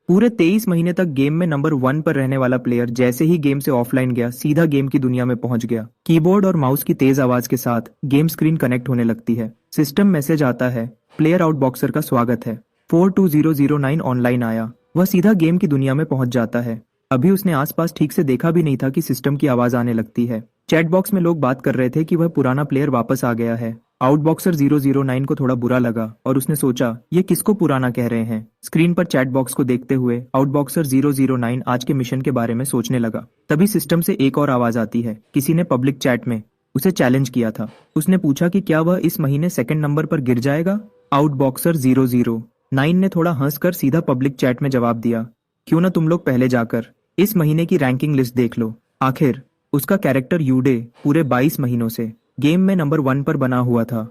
पूरे 23 महीने तक गेम में नंबर 1 पर रहने वाला प्लेयर जैसे ही गेम से ऑफलाइन गया सीधा गेम की दुनिया में पहुंच गया। कीबोर्ड और माउस की तेज आवाज के साथ गेम स्क्रीन कनेक्ट होने लगती है। सिस्टम मैसेज आता है, प्लेयर आउटबॉक्सर का स्वागत है। 42009 ऑनलाइन आया। वह सीधा गेम की दुनिया में पहुंच जाता है। अभी उसने आसपास ठीक से देखा भी नहीं था कि सिस्टम की आवाज आने लगती है। चैट बॉक्स में लोग बात कर रहे थे कि वह पुराना प्लेयर वापस आ गया है। आउटबॉक्सर 009 को थोड़ा बुरा लगा और उसने सोचा ये किसको पुराना कह रहे हैं। स्क्रीन पर चैट बॉक्स को देखते हुए आउटबॉक्सर 009 आज के मिशन के बारे में सोचने लगा। तभी सिस्टम से एक और आवाज आती है। किसी ने पब्लिक चैट में उसे चैलेंज किया था। उसने पूछा कि क्या वह इस महीने सेकंड नंबर पर गिर जाएगा। आउटबॉक्सर 009 ने थोड़ा हंसकर सीधा पब्लिक चैट में जवाब दिया, क्यों ना तुम लोग पहले जाकर इस महीने की रैंकिंग लिस्ट देख लो। आखिर उसका कैरेक्टर यूडे पूरे 22 महीनों से गेम में नंबर 1 पर बना हुआ था।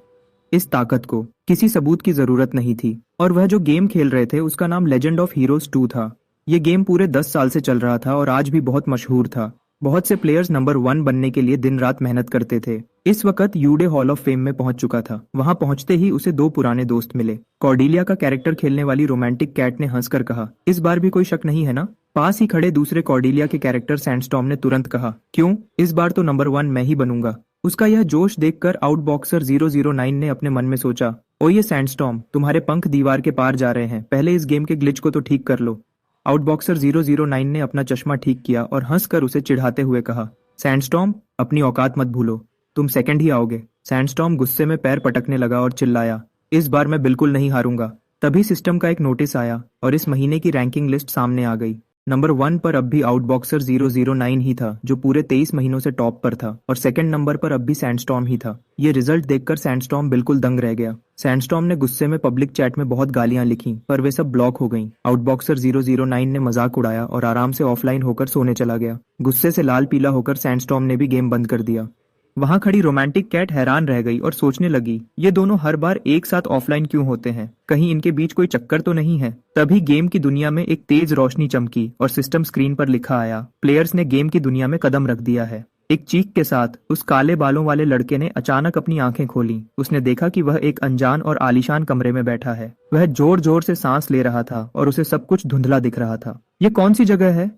इस ताकत को किसी सबूत की जरूरत नहीं थी और वह जो गेम खेल रहे थे उसका नाम लेजेंड ऑफ हीरोज 2 था। ये गेम पूरे 10 साल से चल रहा था और आज भी बहुत मशहूर था। बहुत से प्लेयर्स नंबर 1 बनने के लिए दिन रात मेहनत करते थे। इस वक्त यूडे हॉल ऑफ फेम में पहुंच चुका था। वहां पहुंचते ही उसे 2 पुराने दोस्त मिले। कॉर्डिलिया का कैरेक्टर खेलने वाली रोमांटिक कैट ने हंसकर कहा, इस बार भी कोई शक नहीं है ना। पास ही खड़े दूसरे कॉर्डिलिया के कैरेक्टर सैंडस्टॉर्म ने तुरंत कहा, क्यों, इस बार तो नंबर 1 मैं ही बनूंगा। उसका यह जोश देखकर आउटबॉक्सर 009 ने अपने मन में सोचा, ओ ये सैंडस्टॉर्म, तुम्हारे पंख दीवार के पार जा रहे हैं, पहले इस गेम के ग्लिच को तो ठीक कर लो। आउटबॉक्सर 009 ने अपना चश्मा ठीक किया और हंसकर उसे चिढ़ाते हुए कहा, सैंडस्टॉर्म, अपनी औकात मत भूलो, तुम सेकंड ही आओगे। सैंडस्टॉर्म गुस्से में पैर पटकने लगा और चिल्लाया, इस बार मैं बिल्कुल नहीं हारूंगा। तभी सिस्टम का एक नोटिस आया और इस महीने की रैंकिंग लिस्ट सामने आ गई। नंबर 1 पर अब भी आउटबॉक्सर 009 ही था, जो पूरे 23 महीनों से टॉप पर था, और सेकंड नंबर पर अब भी सैंडस्टॉर्म ही था। ये रिजल्ट देखकर सैंडस्टॉर्म बिल्कुल दंग रह गया। सैंडस्टॉर्म ने गुस्से में पब्लिक चैट में बहुत गालियां लिखी, पर वे सब ब्लॉक हो गईं। आउटबॉक्सर 009 ने मजाक उड़ाया और आराम से ऑफलाइन होकर सोने चला गया। गुस्से से लाल पीला होकर सैंडस्टॉर्म ने भी गेम बंद कर दिया। वहां खड़ी रोमांटिक कैट हैरान रह गई और सोचने लगी, ये दोनों हर बार एक साथ ऑफलाइन क्यों होते हैं, कहीं इनके बीच कोई चक्कर तो नहीं है। तभी गेम की दुनिया में एक तेज रोशनी चमकी और सिस्टम स्क्रीन पर लिखा आया, प्लेयर्स ने गेम की दुनिया में कदम रख दिया है। एक चीख के साथ उस काले बालों वाले लड़के ने अचानक अपनी आंखें खोली। उसने देखा कि वह एक अनजान और आलीशान कमरे में बैठा है। वह जोर जोर से सांस ले रहा था और उसे सब कुछ धुंधला दिख रहा था। ये कौन सी जगह है?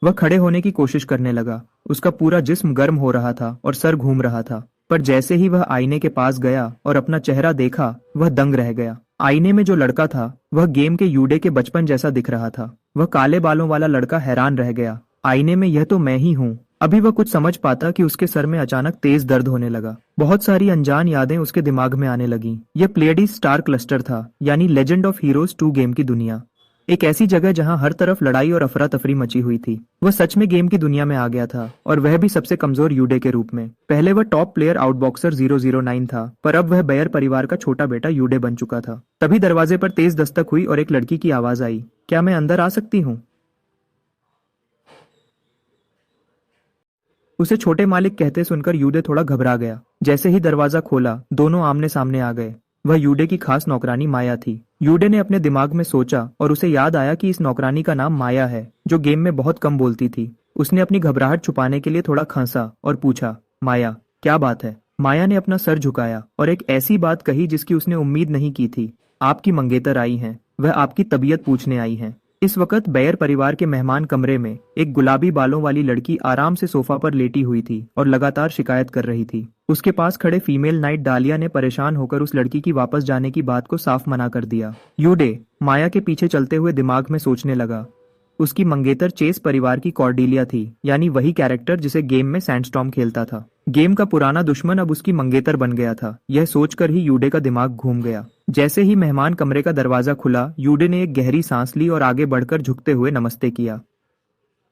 वह खड़े होने की कोशिश करने लगा। उसका पूरा जिस्म गर्म हो रहा था और सर घूम रहा था। पर जैसे ही वह आईने के पास गया और अपना चेहरा देखा, वह दंग रह गया। आईने में जो लड़का था वह गेम के यूडे के बचपन जैसा दिख रहा था। वह काले बालों वाला लड़का हैरान रह गया, आईने में यह तो मैं ही हूँ। अभी वह कुछ समझ पाता कि उसके सर में अचानक तेज दर्द होने लगा। बहुत सारी अनजान यादें उसके दिमाग में आने लगी। यह प्लेडी स्टार क्लस्टर था, यानी लेजेंड ऑफ हीरोज 2 गेम की दुनिया। एक ऐसी जगह जहां हर तरफ लड़ाई और अफरा तफरी मची हुई थी। वह सच में गेम की दुनिया में आ गया था, और वह भी सबसे कमजोर यूडे के रूप में। पहले वह टॉप प्लेयर आउटबॉक्सर 009 था, पर अब वह बेयर परिवार का छोटा बेटा यूडे बन चुका था। तभी दरवाजे पर तेज दस्तक हुई और एक लड़की की आवाज आई, क्या मैं अंदर आ सकती हूँ? उसे छोटे मालिक कहते सुनकर यूडे थोड़ा घबरा गया। जैसे ही दरवाजा खोला, दोनों आमने सामने आ गए। वह यूडे की खास नौकरानी माया थी। यूडे ने अपने दिमाग में सोचा और उसे याद आया कि इस नौकरानी का नाम माया है, जो गेम में बहुत कम बोलती थी। उसने अपनी घबराहट छुपाने के लिए थोड़ा खांसा और पूछा, माया, क्या बात है? माया ने अपना सर झुकाया और एक ऐसी बात कही जिसकी उसने उम्मीद नहीं की थी, आपकी मंगेतर आई हैं, वह आपकी तबीयत पूछने आई हैं। इस वक्त बेयर परिवार के मेहमान कमरे में एक गुलाबी बालों वाली लड़की आराम से सोफा पर लेटी हुई थी और लगातार शिकायत कर रही थी। उसके पास खड़े फीमेल नाइट डालिया ने परेशान होकर उस लड़की की वापस जाने की बात को साफ मना कर दिया। यूडे माया के पीछे चलते हुए दिमाग में सोचने लगा। उसकी मंगेतर चेस परिवार की कॉर्डिलिया थी, यानी वही कैरेक्टर जिसे गेम में सैंडस्टॉर्म खेलता था। गेम का पुराना दुश्मन अब उसकी मंगेतर बन गया था। यह सोचकर ही यूडे का दिमाग घूम गया। जैसे ही मेहमान कमरे का दरवाजा खुला, यूडे ने एक गहरी सांस ली और आगे बढ़कर झुकते हुए नमस्ते किया।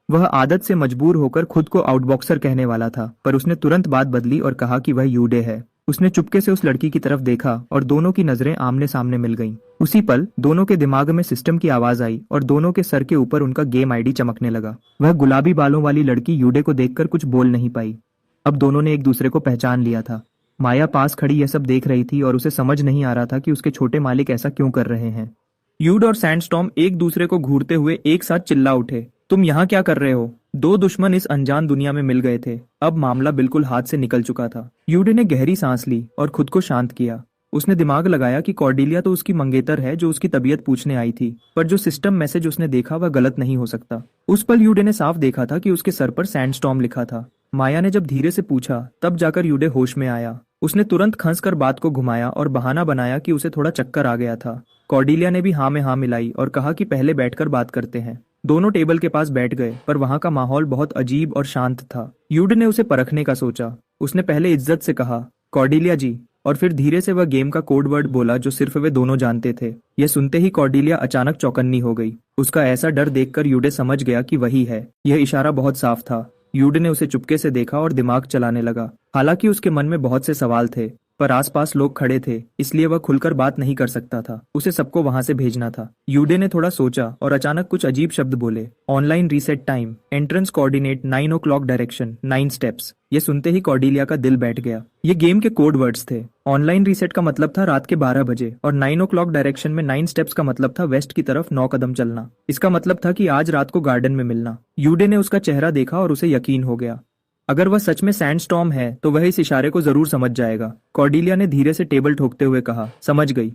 वह आदत से मजबूर होकर खुद को आउटबॉक्सर कहने वाला था, पर उसने तुरंत बात बदली और कहा कि वह यूडे है। उसने चुपके से उस लड़की की तरफ देखा और दोनों की नजरें आमने सामने मिल गईं। उसी पल दोनों के दिमाग में सिस्टम की आवाज आई और दोनों के सर के ऊपर उनका गेम आईडी चमकने लगा। वह गुलाबी बालों वाली लड़की यूडे को देखकर कुछ बोल नहीं पाई। अब दोनों ने एक दूसरे को पहचान लिया था। माया पास खड़ी यह सब देख रही थी और उसे समझ नहीं आ रहा था कि उसके छोटे मालिक ऐसा क्यों कर रहे हैं। यूड और सैंडस्टॉर्म एक दूसरे को घूरते हुए एक साथ चिल्ला उठे, तुम यहाँ क्या कर रहे हो? 2 दुश्मन इस अनजान दुनिया में मिल गए थे। अब मामला बिल्कुल हाथ से निकल चुका था। यूडे ने गहरी सांस ली और खुद को शांत किया। उसने दिमाग लगाया कि कॉर्डेलिया तो उसकी मंगेतर है जो उसकी तबीयत पूछने आई थी, पर जो सिस्टम मैसेज उसने देखा वह गलत नहीं हो सकता। उस पल यूडे ने साफ देखा था कि उसके सर पर सैंडस्टॉर्म लिखा था। माया ने जब धीरे से पूछा तब जाकर यूडे होश में आया। उसने तुरंत खंस कर बात को घुमाया और बहाना बनाया कि उसे थोड़ा चक्कर आ गया था। कॉर्डेलिया ने भी हाँ में हाँ मिलाई और कहा कि पहले बैठकर बात करते हैं। दोनों टेबल के पास बैठ गए, पर वहां का माहौल बहुत अजीब और शांत था। यूडे ने उसे परखने का सोचा। उसने पहले इज्जत से कहा, कॉर्डेलिया जी, और फिर धीरे से वह गेम का कोड वर्ड बोला जो सिर्फ वे दोनों जानते थे। यह सुनते ही कॉर्डेलिया अचानक चौकन्नी हो गई। उसका ऐसा डर देखकर यूडे समझ गया कि वही है। यह इशारा बहुत साफ था। यूडे ने उसे चुपके से देखा और दिमाग चलाने लगा। हालांकि उसके मन में बहुत से सवाल थे, पर आसपास लोग खड़े थे, इसलिए वह खुलकर बात नहीं कर सकता था। उसे सबको वहां से भेजना था। यूडे ने थोड़ा सोचा और अचानक कुछ अजीब शब्द बोले। Online reset time, entrance coordinate 9 o'clock direction, 9 steps. ये सुनते ही कॉर्डेलिया का दिल बैठ गया। ये गेम के कोड वर्ड्स थे। ऑनलाइन रीसेट का मतलब था रात के 12 बजे और 9 o'clock डायरेक्शन में 9 स्टेप्स का मतलब था वेस्ट की तरफ 9 कदम चलना। इसका मतलब था कि आज रात को गार्डन में मिलना। यूडे ने उसका चेहरा देखा और उसे यकीन हो गया। अगर वह सच में सैंडस्टॉर्म है तो वह इस इशारे को जरूर समझ जाएगा। कॉर्डेलिया ने धीरे से टेबल ठोकते हुए कहा, समझ गई।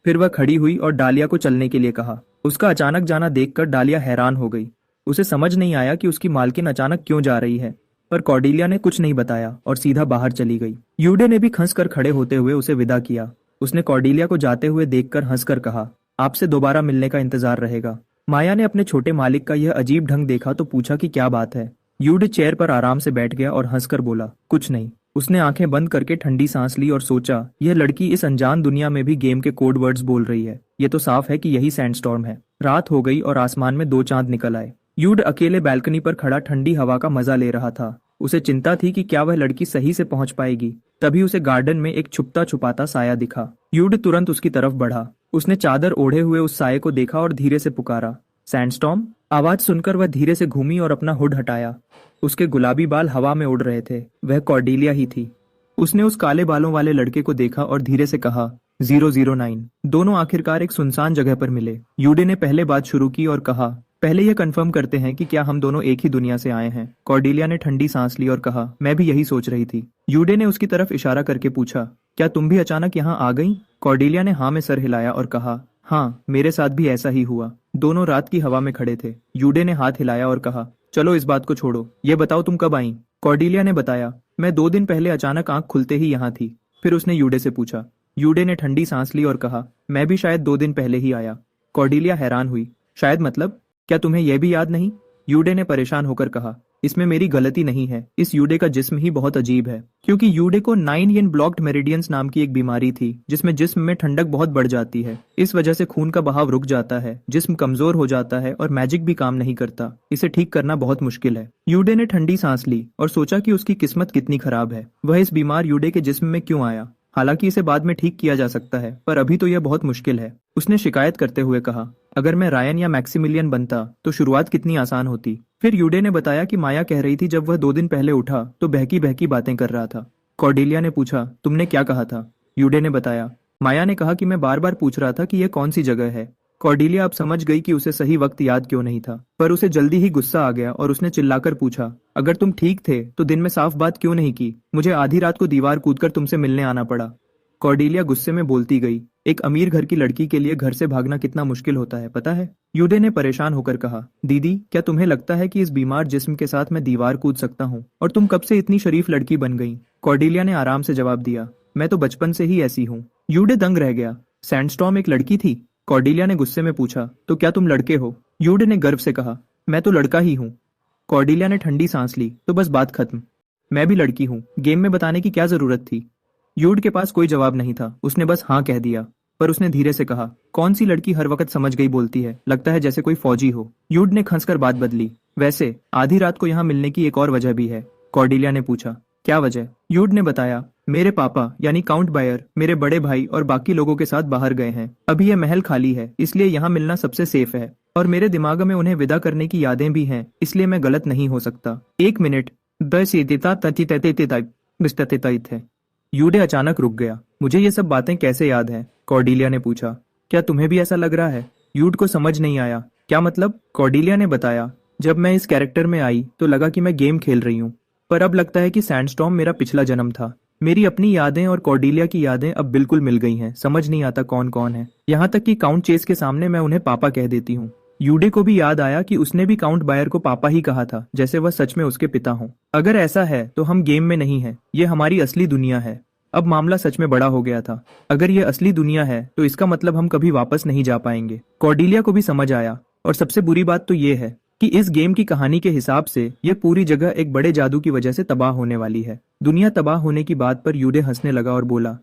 फिर वह खड़ी हुई और डालिया को चलने के लिए कहा। उसका अचानक जाना देखकर डालिया हैरान हो गई। उसे समझ नहीं आया कि उसकी मालकिन अचानक क्यों जा रही है, पर कॉर्डेलिया ने कुछ नहीं बताया और सीधा बाहर चली गई। यूडे ने भी खंस कर खड़े होते हुए उसे विदा किया। उसने कॉर्डेलिया को जाते हुए देखकर हंसकर कहा, आपसे दोबारा मिलने का इंतजार रहेगा। माया ने अपने छोटे मालिक का यह अजीब ढंग देखा तो पूछा कि क्या बात है। यूडे चेयर पर आराम से बैठ गया और हंसकर बोला, कुछ नहीं। उसने आंखें बंद करके ठंडी सांस ली और सोचा, यह लड़की इस अनजान दुनिया में भी गेम के कोड वर्ड्स बोल रही है। ये तो साफ है कि यही सैंडस्टॉर्म है। रात हो गई और आसमान में 2 चांद निकल आए। यूड अकेले बैल्कनी पर खड़ा ठंडी हवा का मजा ले रहा था। उसे चिंता थी कि क्या वह लड़की सही से पहुंच पाएगी। तभी उसे गार्डन में एक छुपता छुपाता साया दिखा। यूड तुरंत उसकी तरफ बढ़ा। उसने चादर ओढ़े हुए उस साये को देखा और धीरे से पुकारा, सैंडस्टॉर्म। आवाज सुनकर वह धीरे से घूमी और अपना हुड हटाया। उसके गुलाबी बाल हवा में उड़ रहे थे। वह कॉर्डेलिया ही थी। उसने उस काले बालों वाले लड़के को देखा और धीरे से कहा, 009। दोनों आखिरकार एक सुनसान जगह पर मिले। यूडे ने पहले बात शुरू की और कहा, पहले यह कंफर्म करते हैं कि क्या हम दोनों एक ही दुनिया से आए हैं। कॉर्डेलिया ने ठंडी सांस ली और कहा, मैं भी यही सोच रही थी। यूडे ने उसकी तरफ इशारा करके पूछा, क्या तुम भी अचानक यहाँ आ गई? कॉर्डेलिया ने हाँ में सर हिलाया और कहा, हाँ, मेरे साथ भी ऐसा ही हुआ। दोनों रात की हवा में खड़े थे। यूडे ने हाथ हिलाया और कहा, चलो इस बात को छोड़ो, ये बताओ तुम कब आई? कॉर्डेलिया ने बताया, मैं 2 दिन पहले अचानक आंख खुलते ही यहाँ थी। फिर उसने यूडे से पूछा। यूडे ने ठंडी सांस ली और कहा, मैं भी शायद 2 दिन पहले ही आया। कॉर्डेलिया हैरान हुई, शायद मतलब? क्या तुम्हें यह भी याद नहीं? यूडे ने परेशान होकर कहा, इसमें मेरी गलती नहीं है। इस यूडे का जिस्म ही बहुत अजीब है, क्योंकि यूडे को 9 yin ब्लॉक्ड मेरिडियंस नाम की एक बीमारी थी जिसमें जिस्म में ठंडक बहुत बढ़ जाती है। इस वजह से खून का बहाव रुक जाता है, जिस्म कमजोर हो जाता है और मैजिक भी काम नहीं करता। इसे ठीक करना बहुत मुश्किल है। यूडे ने ठंडी सांस ली और सोचा कि उसकी किस्मत कितनी खराब है। वह इस बीमार यूडे के जिस्म में क्यों आया? हालांकि इसे बाद में ठीक किया जा सकता है, पर अभी तो यह बहुत मुश्किल है। उसने शिकायत करते हुए कहा, अगर मैं रायन या मैक्सिमिलियन बनता तो शुरुआत कितनी आसान होती। फिर यूडे ने बताया कि माया कह रही थी जब वह 2 दिन पहले उठा तो बहकी बहकी बातें कर रहा था। कॉर्डेलिया ने पूछा, तुमने क्या कहा था? यूडे ने बताया, माया ने कहा कि मैं बार बार पूछ रहा था कि यह कौन सी जगह है। कॉर्डेलिया अब समझ गई कि उसे सही वक्त याद क्यों नहीं था, पर उसे जल्दी ही गुस्सा आ गया और उसने चिल्लाकर पूछा, अगर तुम ठीक थे तो दिन में साफ बात क्यों नहीं की? मुझे आधी रात को दीवार कूदकर तुमसे मिलने आना पड़ा। कॉर्डेलिया गुस्से में बोलती गई, एक अमीर घर की लड़की के लिए घर से भागना कितना मुश्किल होता है, पता है? यूडे ने परेशान होकर कहा, दीदी, क्या तुम्हें लगता है कि इस बीमार जिस्म के साथ मैं दीवार कूद सकता हूँ? और तुम कब से इतनी शरीफ लड़की बन गई? कॉर्डेलिया ने आराम से जवाब दिया, मैं तो बचपन से ही ऐसी हूँ। यूडे दंग रह गया। सैंडस्टॉर्म एक लड़की थी? कॉर्डेलिया ने गुस्से में पूछा, तो क्या तुम लड़के हो? यूडे ने गर्व से कहा, मैं तो लड़का ही हूँ। कॉर्डेलिया ने ठंडी सांस ली, तो बस बात खत्म। मैं भी लड़की हूँ। गेम में बताने की क्या जरूरत थी? यूड के पास कोई जवाब नहीं था। उसने बस हाँ कह दिया। पर उसने धीरे से कहा, कौन सी लड़की हर वक्त समझ गई बोलती है, लगता है जैसे कोई फौजी हो। यूड ने खंसकर बात बदली, वैसे आधी रात को यहाँ मिलने की एक और वजह भी है। कॉर्डेलिया ने पूछा, क्या वजह? यूड ने बताया, मेरे पापा यानी काउंट बायर, मेरे बड़े भाई और बाकी लोगों के साथ बाहर गए हैं। अभी यह महल खाली है, इसलिए यहाँ मिलना सबसे सेफ है। और मेरे दिमाग में उन्हें विदा करने की यादें भी हैं, इसलिए मैं गलत नहीं हो सकता। 1 मिनट। है। यूडे अचानक रुक गया। मुझे ये सब बातें कैसे याद हैं? कॉर्डेलिया ने पूछा। क्या तुम्हें भी ऐसा लग रहा है? यूड को समझ नहीं आया। क्या मतलब? कॉर्डेलिया ने बताया, जब मैं इस कैरेक्टर में आई तो लगा कि मैं गेम खेल रही हूँ, पर अब लगता है कि सैंडस्टॉर्म मेरा पिछला जन्म था। मेरी अपनी यादें और कॉर्डिलिया की यादें अब बिल्कुल मिल गई हैं। समझ नहीं आता कौन कौन है। यहाँ तक कि काउंट चेस के सामने मैं उन्हें पापा कह देती हूँ। यूडे को भी याद आया कि उसने भी काउंट बायर को पापा ही कहा था, जैसे वह सच में उसके पिता हों। अगर ऐसा है तो हम गेम में नहीं है, ये हमारी असली दुनिया है। अब मामला सच में बड़ा हो गया था। अगर ये असली दुनिया है तो इसका मतलब हम कभी वापस नहीं जा पाएंगे। कॉर्डिलिया को भी समझ आया, और सबसे बुरी बात तो ये है कि इस गेम की कहानी के हिसाब से ये पूरी जगह एक बड़े जादू की वजह से तबाह होने वाली है। दुनिया तबाह होने की बात पर यूडे हंसने लगा और बोला,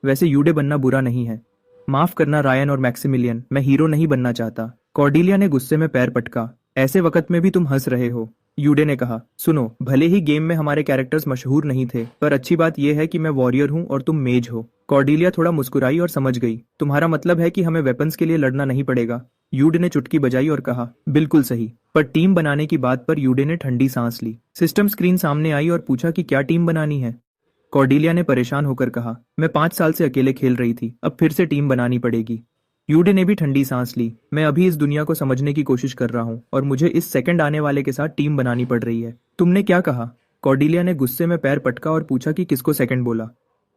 वैसे यूडे बनना बुरा नहीं है। माफ करना रायन और मैक्सिमिलियन, मैं हीरो नहीं बनना चाहता। कॉर्डिलिया ने गुस्से में पैर पटका। ऐसे वक्त में भी तुम हंस रहे हो। यूडे ने कहा, सुनो, भले ही गेम में हमारे कैरेक्टर्स मशहूर नहीं थे, पर अच्छी बात यह है कि मैं वॉरियर हूँ और तुम मेज हो। कॉर्डिलिया थोड़ा मुस्कुराई और समझ गई। तुम्हारा मतलब है कि हमें वेपन्स के लिए लड़ना नहीं पड़ेगा। यूडे ने चुटकी बजाई और कहा, बिल्कुल सही। पर टीम बनाने की बात पर यूडे ने ठंडी सांस ली। सिस्टम स्क्रीन सामने आई और पूछा कि क्या टीम बनानी है। कॉर्डिलिया ने परेशान होकर कहा, मैं 5 साल से अकेले खेल रही थी, अब फिर से टीम बनानी पड़ेगी। यूडे ने भी ठंडी सांस ली। मैं अभी इस दुनिया को समझने की कोशिश कर रहा हूँ और मुझे इस सेकंड आने वाले के साथ टीम बनानी पड़ रही है। तुमने क्या कहा? कॉर्डिलिया ने गुस्से में पैर पटका और पूछा कि किसको सेकंड बोला।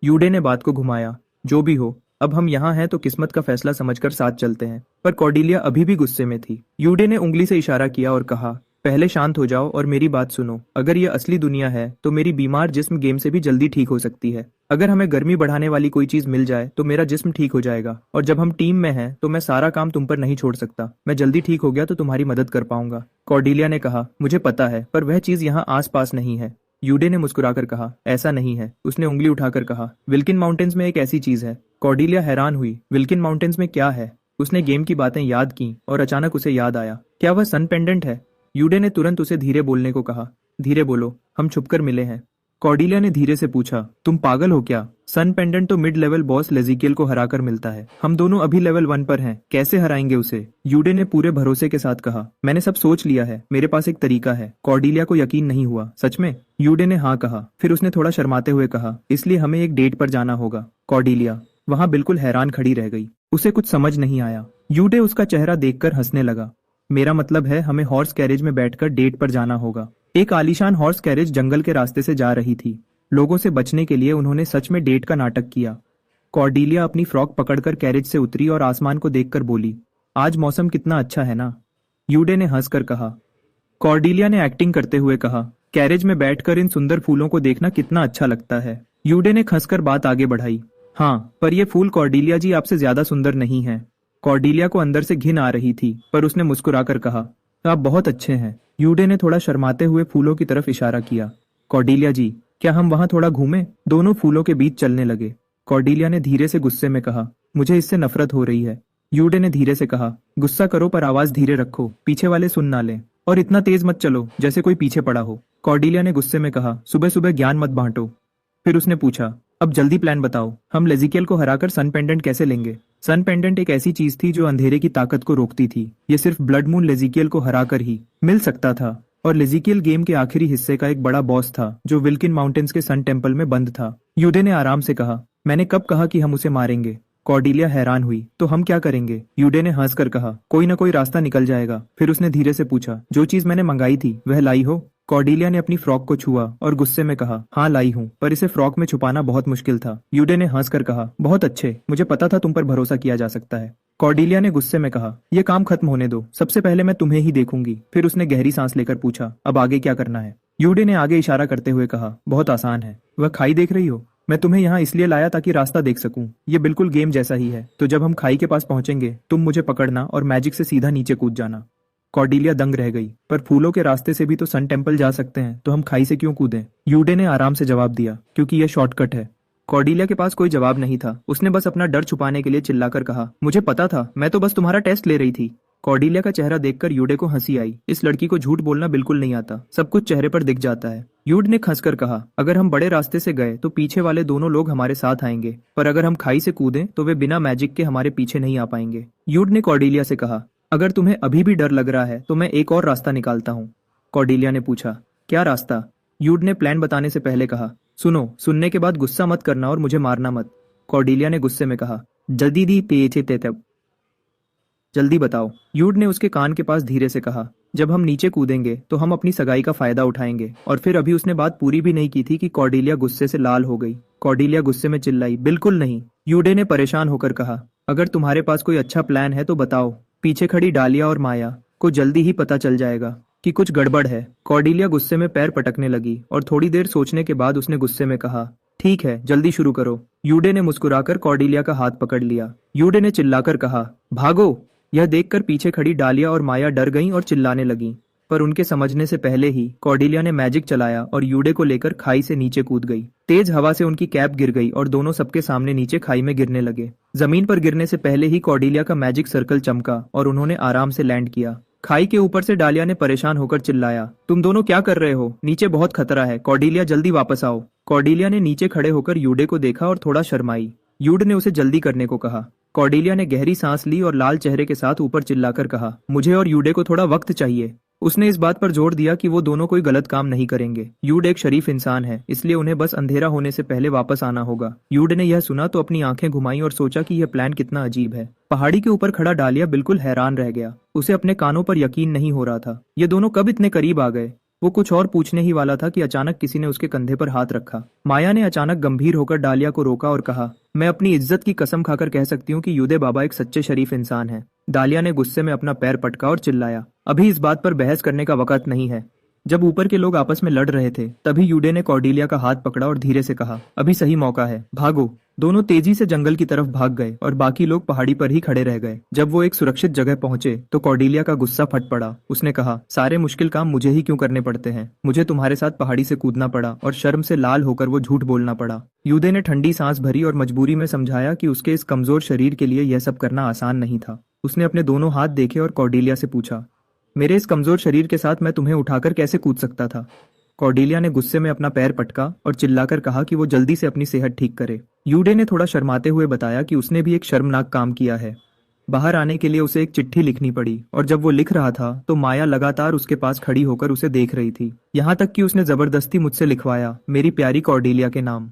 यूडे ने बात को घुमाया, जो भी हो, अब हम यहाँ हैं तो किस्मत का फैसला समझकर साथ चलते हैं। पर कॉर्डिलिया अभी भी गुस्से में थी। यूडे ने उंगली से इशारा किया और कहा, पहले शांत हो जाओ और मेरी बात सुनो। अगर ये असली दुनिया है तो मेरी बीमार जिस्म गेम से भी जल्दी ठीक हो सकती है। अगर हमें गर्मी बढ़ाने वाली कोई चीज मिल जाए तो मेरा जिस्म ठीक हो जाएगा, और जब हम टीम में हैं तो मैं सारा काम तुम पर नहीं छोड़ सकता। मैं जल्दी ठीक हो गया तो तुम्हारी मदद कर पाऊंगा। कॉर्डिलिया ने कहा, मुझे पता है, पर वह चीज यहाँ आस पास नहीं है। यूडे ने मुस्कुराकर कहा, ऐसा नहीं है। उसने उंगली उठाकर कहा, विल्किन माउंटेन्स में एक ऐसी चीज है। कॉर्डिलिया हैरान हुई, विल्किन माउंटेन्स में क्या है? उसने गेम की बातें याद की और अचानक उसे याद आया, क्या वह सन पेंडेंट है? यूडे ने तुरंत उसे धीरे बोलने को कहा, धीरे बोलो, हम छुपकर मिले हैं। कॉर्डिलिया ने धीरे से पूछा, तुम पागल हो क्या? सन पेंडेंट तो मिड लेवल बॉस लेजिकियल को हराकर मिलता है। हम दोनों अभी लेवल 1 पर हैं, कैसे हराएंगे उसे? यूडे ने पूरे भरोसे के साथ कहा, मैंने सब सोच लिया है, मेरे पास एक तरीका है। कॉर्डिलिया को यकीन नहीं हुआ, सच में? यूडे ने हाँ कहा। फिर उसने थोड़ा शर्माते हुए कहा, इसलिए हमें एक डेट पर जाना होगा। कॉर्डिलिया वहां बिल्कुल हैरान खड़ी रह गई। उसे कुछ समझ नहीं आया। यूडे उसका चेहरा देखकर हंसने लगा। मेरा मतलब है, हमें हॉर्स कैरेज में बैठकर डेट पर जाना होगा। एक आलीशान हॉर्स कैरेज जंगल के रास्ते से जा रही थी। लोगों से बचने के लिए उन्होंने सच में डेट का नाटक किया। कॉर्डिलिया अपनी फ्रॉक पकड़कर कैरेज से उतरी और आसमान को देखकर बोली, आज मौसम कितना अच्छा है ना? यूडे ने हंसकर कहा। कॉर्डिलिया ने एक्टिंग करते हुए कहा, कैरेज में बैठकर इन सुंदर फूलों को देखना कितना अच्छा लगता है। यूडे ने खंसकर बात आगे बढ़ाई, हाँ, पर ये फूल कॉर्डिलिया जी आपसे ज्यादा सुंदर नहीं है। कॉर्डिलिया को अंदर से घिन आ रही थी, पर उसने मुस्कुराकर कहा, आप बहुत अच्छे हैं। यूडे ने थोड़ा शर्माते हुए फूलों की तरफ इशारा किया। कॉर्डिलिया जी, क्या हम वहां थोड़ा घूमें? दोनों फूलों के बीच चलने लगे। कॉर्डिलिया ने धीरे से गुस्से में कहा, मुझे इससे नफरत हो रही है। यूडे ने धीरे से कहा, गुस्सा करो पर आवाज धीरे रखो, पीछे वाले सुन ना लें, और इतना तेज मत चलो जैसे कोई पीछे पड़ा हो। कॉर्डिलिया ने गुस्से में कहा, सुबह सुबह ज्ञान मत बांटो। फिर उसने पूछा, अब जल्दी प्लान बताओ, हम लेजिकियल को हराकर सन पेंडेंट कैसे लेंगे? सन पेंडेंट एक ऐसी चीज थी जो अंधेरे की ताकत को रोकती थी। ये सिर्फ ब्लड मून लेजिकियल को हराकर ही मिल सकता था, और लेजिकियल गेम के आखिरी हिस्से का एक बड़ा बॉस था जो विल्किन माउंटेन्स के सन टेम्पल में बंद था। यूडे ने आराम से कहा, मैंने कब कहा कि हम उसे मारेंगे? कॉर्डिलिया हैरान हुई, तो हम क्या करेंगे? यूडे ने हंसकर कहा, कोई ना कोई रास्ता निकल जाएगा। फिर उसने धीरे से पूछा, जो चीज मैंने मंगाई थी वह लाई हो? कॉर्डिलिया ने अपनी फ्रॉक को छुआ और गुस्से में कहा, हाँ लाई हूँ, पर इसे फ्रॉक में छुपाना बहुत मुश्किल था। यूडे ने हंसकर कहा, बहुत अच्छे, मुझे पता था तुम पर भरोसा किया जा सकता है। कॉर्डिलिया ने गुस्से में कहा, यह काम खत्म होने दो, सबसे पहले मैं तुम्हें ही देखूंगी। फिर उसने गहरी सांस लेकर पूछा, अब आगे क्या करना है? यूडे ने आगे इशारा करते हुए कहा, बहुत आसान है। वह खाई देख रही हो? मैं तुम्हें यहाँ इसलिए लाया ताकि रास्ता देख सकूं। ये बिल्कुल गेम जैसा ही है। तो जब हम खाई के पास पहुंचेंगे तुम मुझे पकड़ना और मैजिक से सीधा नीचे कूद जाना। कॉर्डिलिया दंग रह गई, पर फूलों के रास्ते से भी तो सन टेम्पल जा सकते हैं, तो हम खाई से क्यों कूदें? यूडे ने आराम से जवाब दिया, क्योंकि यह शॉर्टकट है। कॉर्डिलिया के पास कोई जवाब नहीं था। उसने बस अपना डर छुपाने के लिए चिल्लाकर कहा, मुझे पता था, मैं तो बस तुम्हारा टेस्ट ले रही थी। कॉर्डिलिया का चेहरा देखकर यूडे को हंसी आई। इस लड़की को झूठ बोलना बिल्कुल नहीं आता, सब कुछ चेहरे पर दिख जाता है। यूड ने हंसकर कहा, अगर हम बड़े रास्ते से गए तो पीछे वाले दोनों लोग हमारे साथ आएंगे, पर अगर हम खाई से कूदें तो वे बिना मैजिक के हमारे पीछे नहीं आ पाएंगे। यूड ने कॉर्डिलिया से कहा, अगर तुम्हें अभी भी डर लग रहा है तो मैं एक और रास्ता निकालता हूँ। कॉर्डिलिया ने पूछा, क्या रास्ता? यूड ने प्लान बताने से पहले कहा, सुनो, सुनने के बाद गुस्सा मत करना और मुझे मारना मत। कॉर्डिलिया ने गुस्से में कहा, जल्दी दी पेचे तेतब, जल्दी बताओ। यूड ने उसके कान के पास धीरे से कहा, जब हम नीचे कूदेंगे तो हम अपनी सगाई का फायदा उठाएंगे। और फिर अभी उसने बात पूरी भी नहीं की थी कि कॉर्डिलिया गुस्से से लाल हो गई। कॉर्डेलिया गुस्से में चिल्लाई, बिल्कुल नहीं। यूडे ने परेशान होकर कहा, अगर तुम्हारे पास कोई अच्छा प्लान है तो बताओ। पीछे खड़ी डालिया और माया को जल्दी ही पता चल जाएगा कि कुछ गड़बड़ है। कॉर्डेलिया गुस्से में पैर पटकने लगी और थोड़ी देर सोचने के बाद उसने गुस्से में कहा, ठीक है, जल्दी शुरू करो। यूडे ने मुस्कुराकर कॉर्डेलिया का हाथ पकड़ लिया। यूडे ने चिल्लाकर कहा, भागो। यह देखकर पीछे खड़ी डालिया और माया डर गईं और चिल्लाने लगीं, पर उनके समझने से पहले ही कॉर्डेलिया ने मैजिक चलाया और यूडे को लेकर खाई से नीचे कूद गई। तेज हवा से उनकी कैप गिर गई और दोनों सबके सामने नीचे खाई में गिरने लगे। जमीन पर गिरने से पहले ही कॉर्डेलिया का मैजिक सर्कल चमका और उन्होंने आराम से लैंड किया। खाई के ऊपर से डालिया ने परेशान होकर चिल्लाया, तुम दोनों क्या कर रहे हो? नीचे बहुत खतरा है। कॉर्डेलिया, जल्दी वापस आओ। कॉर्डेलिया ने नीचे खड़े होकर यूडे को देखा और थोड़ा शर्माई। यूडे ने उसे जल्दी करने को कहा। कॉर्डेलिया ने गहरी सांस ली और लाल चेहरे के साथ ऊपर चिल्लाकर कहा, मुझे और यूडे को थोड़ा वक्त चाहिए। उसने इस बात पर जोर दिया कि वो दोनों कोई गलत काम नहीं करेंगे। यूडे एक शरीफ इंसान है, इसलिए उन्हें बस अंधेरा होने से पहले वापस आना होगा। यूडे ने यह सुना तो अपनी आंखें घुमाई और सोचा कि यह प्लान कितना अजीब है। पहाड़ी के ऊपर खड़ा डालिया बिल्कुल हैरान रह गया। उसे अपने कानों पर यकीन नहीं हो रहा था। ये दोनों कब इतने करीब आ गए? वो कुछ और पूछने ही वाला था कि अचानक किसी ने उसके कंधे पर हाथ रखा। माया ने अचानक गंभीर होकर डालिया को रोका और कहा, मैं अपनी इज्जत की कसम खाकर कह सकती हूँ कि यूदे बाबा एक सच्चे शरीफ इंसान है। डालिया ने गुस्से में अपना पैर पटका और चिल्लाया, अभी इस बात पर बहस करने का वक्त नहीं है। जब ऊपर के लोग आपस में लड़ रहे थे तभी यूडे ने कॉर्डेलिया का हाथ पकड़ा और धीरे से कहा, अभी सही मौका है, भागो। दोनों तेजी से जंगल की तरफ भाग गए और बाकी लोग पहाड़ी पर ही खड़े रह गए। जब वो एक सुरक्षित जगह पहुंचे तो कॉर्डेलिया का गुस्सा फट पड़ा। उसने कहा, सारे मुश्किल काम मुझे ही क्यों करने पड़ते हैं? मुझे तुम्हारे साथ पहाड़ी से कूदना पड़ा और शर्म से लाल होकर वो झूठ बोलना पड़ा। यूदे ने ठंडी सांस भरी और मजबूरी में समझाया कि उसके इस कमजोर शरीर के लिए यह सब करना आसान नहीं था। उसने अपने दोनों हाथ देखे और कॉर्डेलिया से पूछा, मेरे इस कमजोर शरीर के साथ मैं तुम्हें उठाकर कैसे कूद सकता था? कॉर्डेलिया ने गुस्से में अपना पैर पटका और चिल्लाकर कहा कि वो जल्दी से अपनी सेहत ठीक करे। यूडे ने थोड़ा शर्माते हुए बताया कि उसने भी एक शर्मनाक काम किया है। बाहर आने के लिए उसे एक चिट्ठी लिखनी पड़ी और जब वो लिख रहा था तो माया लगातार उसके पास खड़ी होकर उसे देख रही थी। यहाँ तक कि उसने जबरदस्ती मुझसे लिखवाया, मेरी प्यारी कॉर्डेलिया के नाम।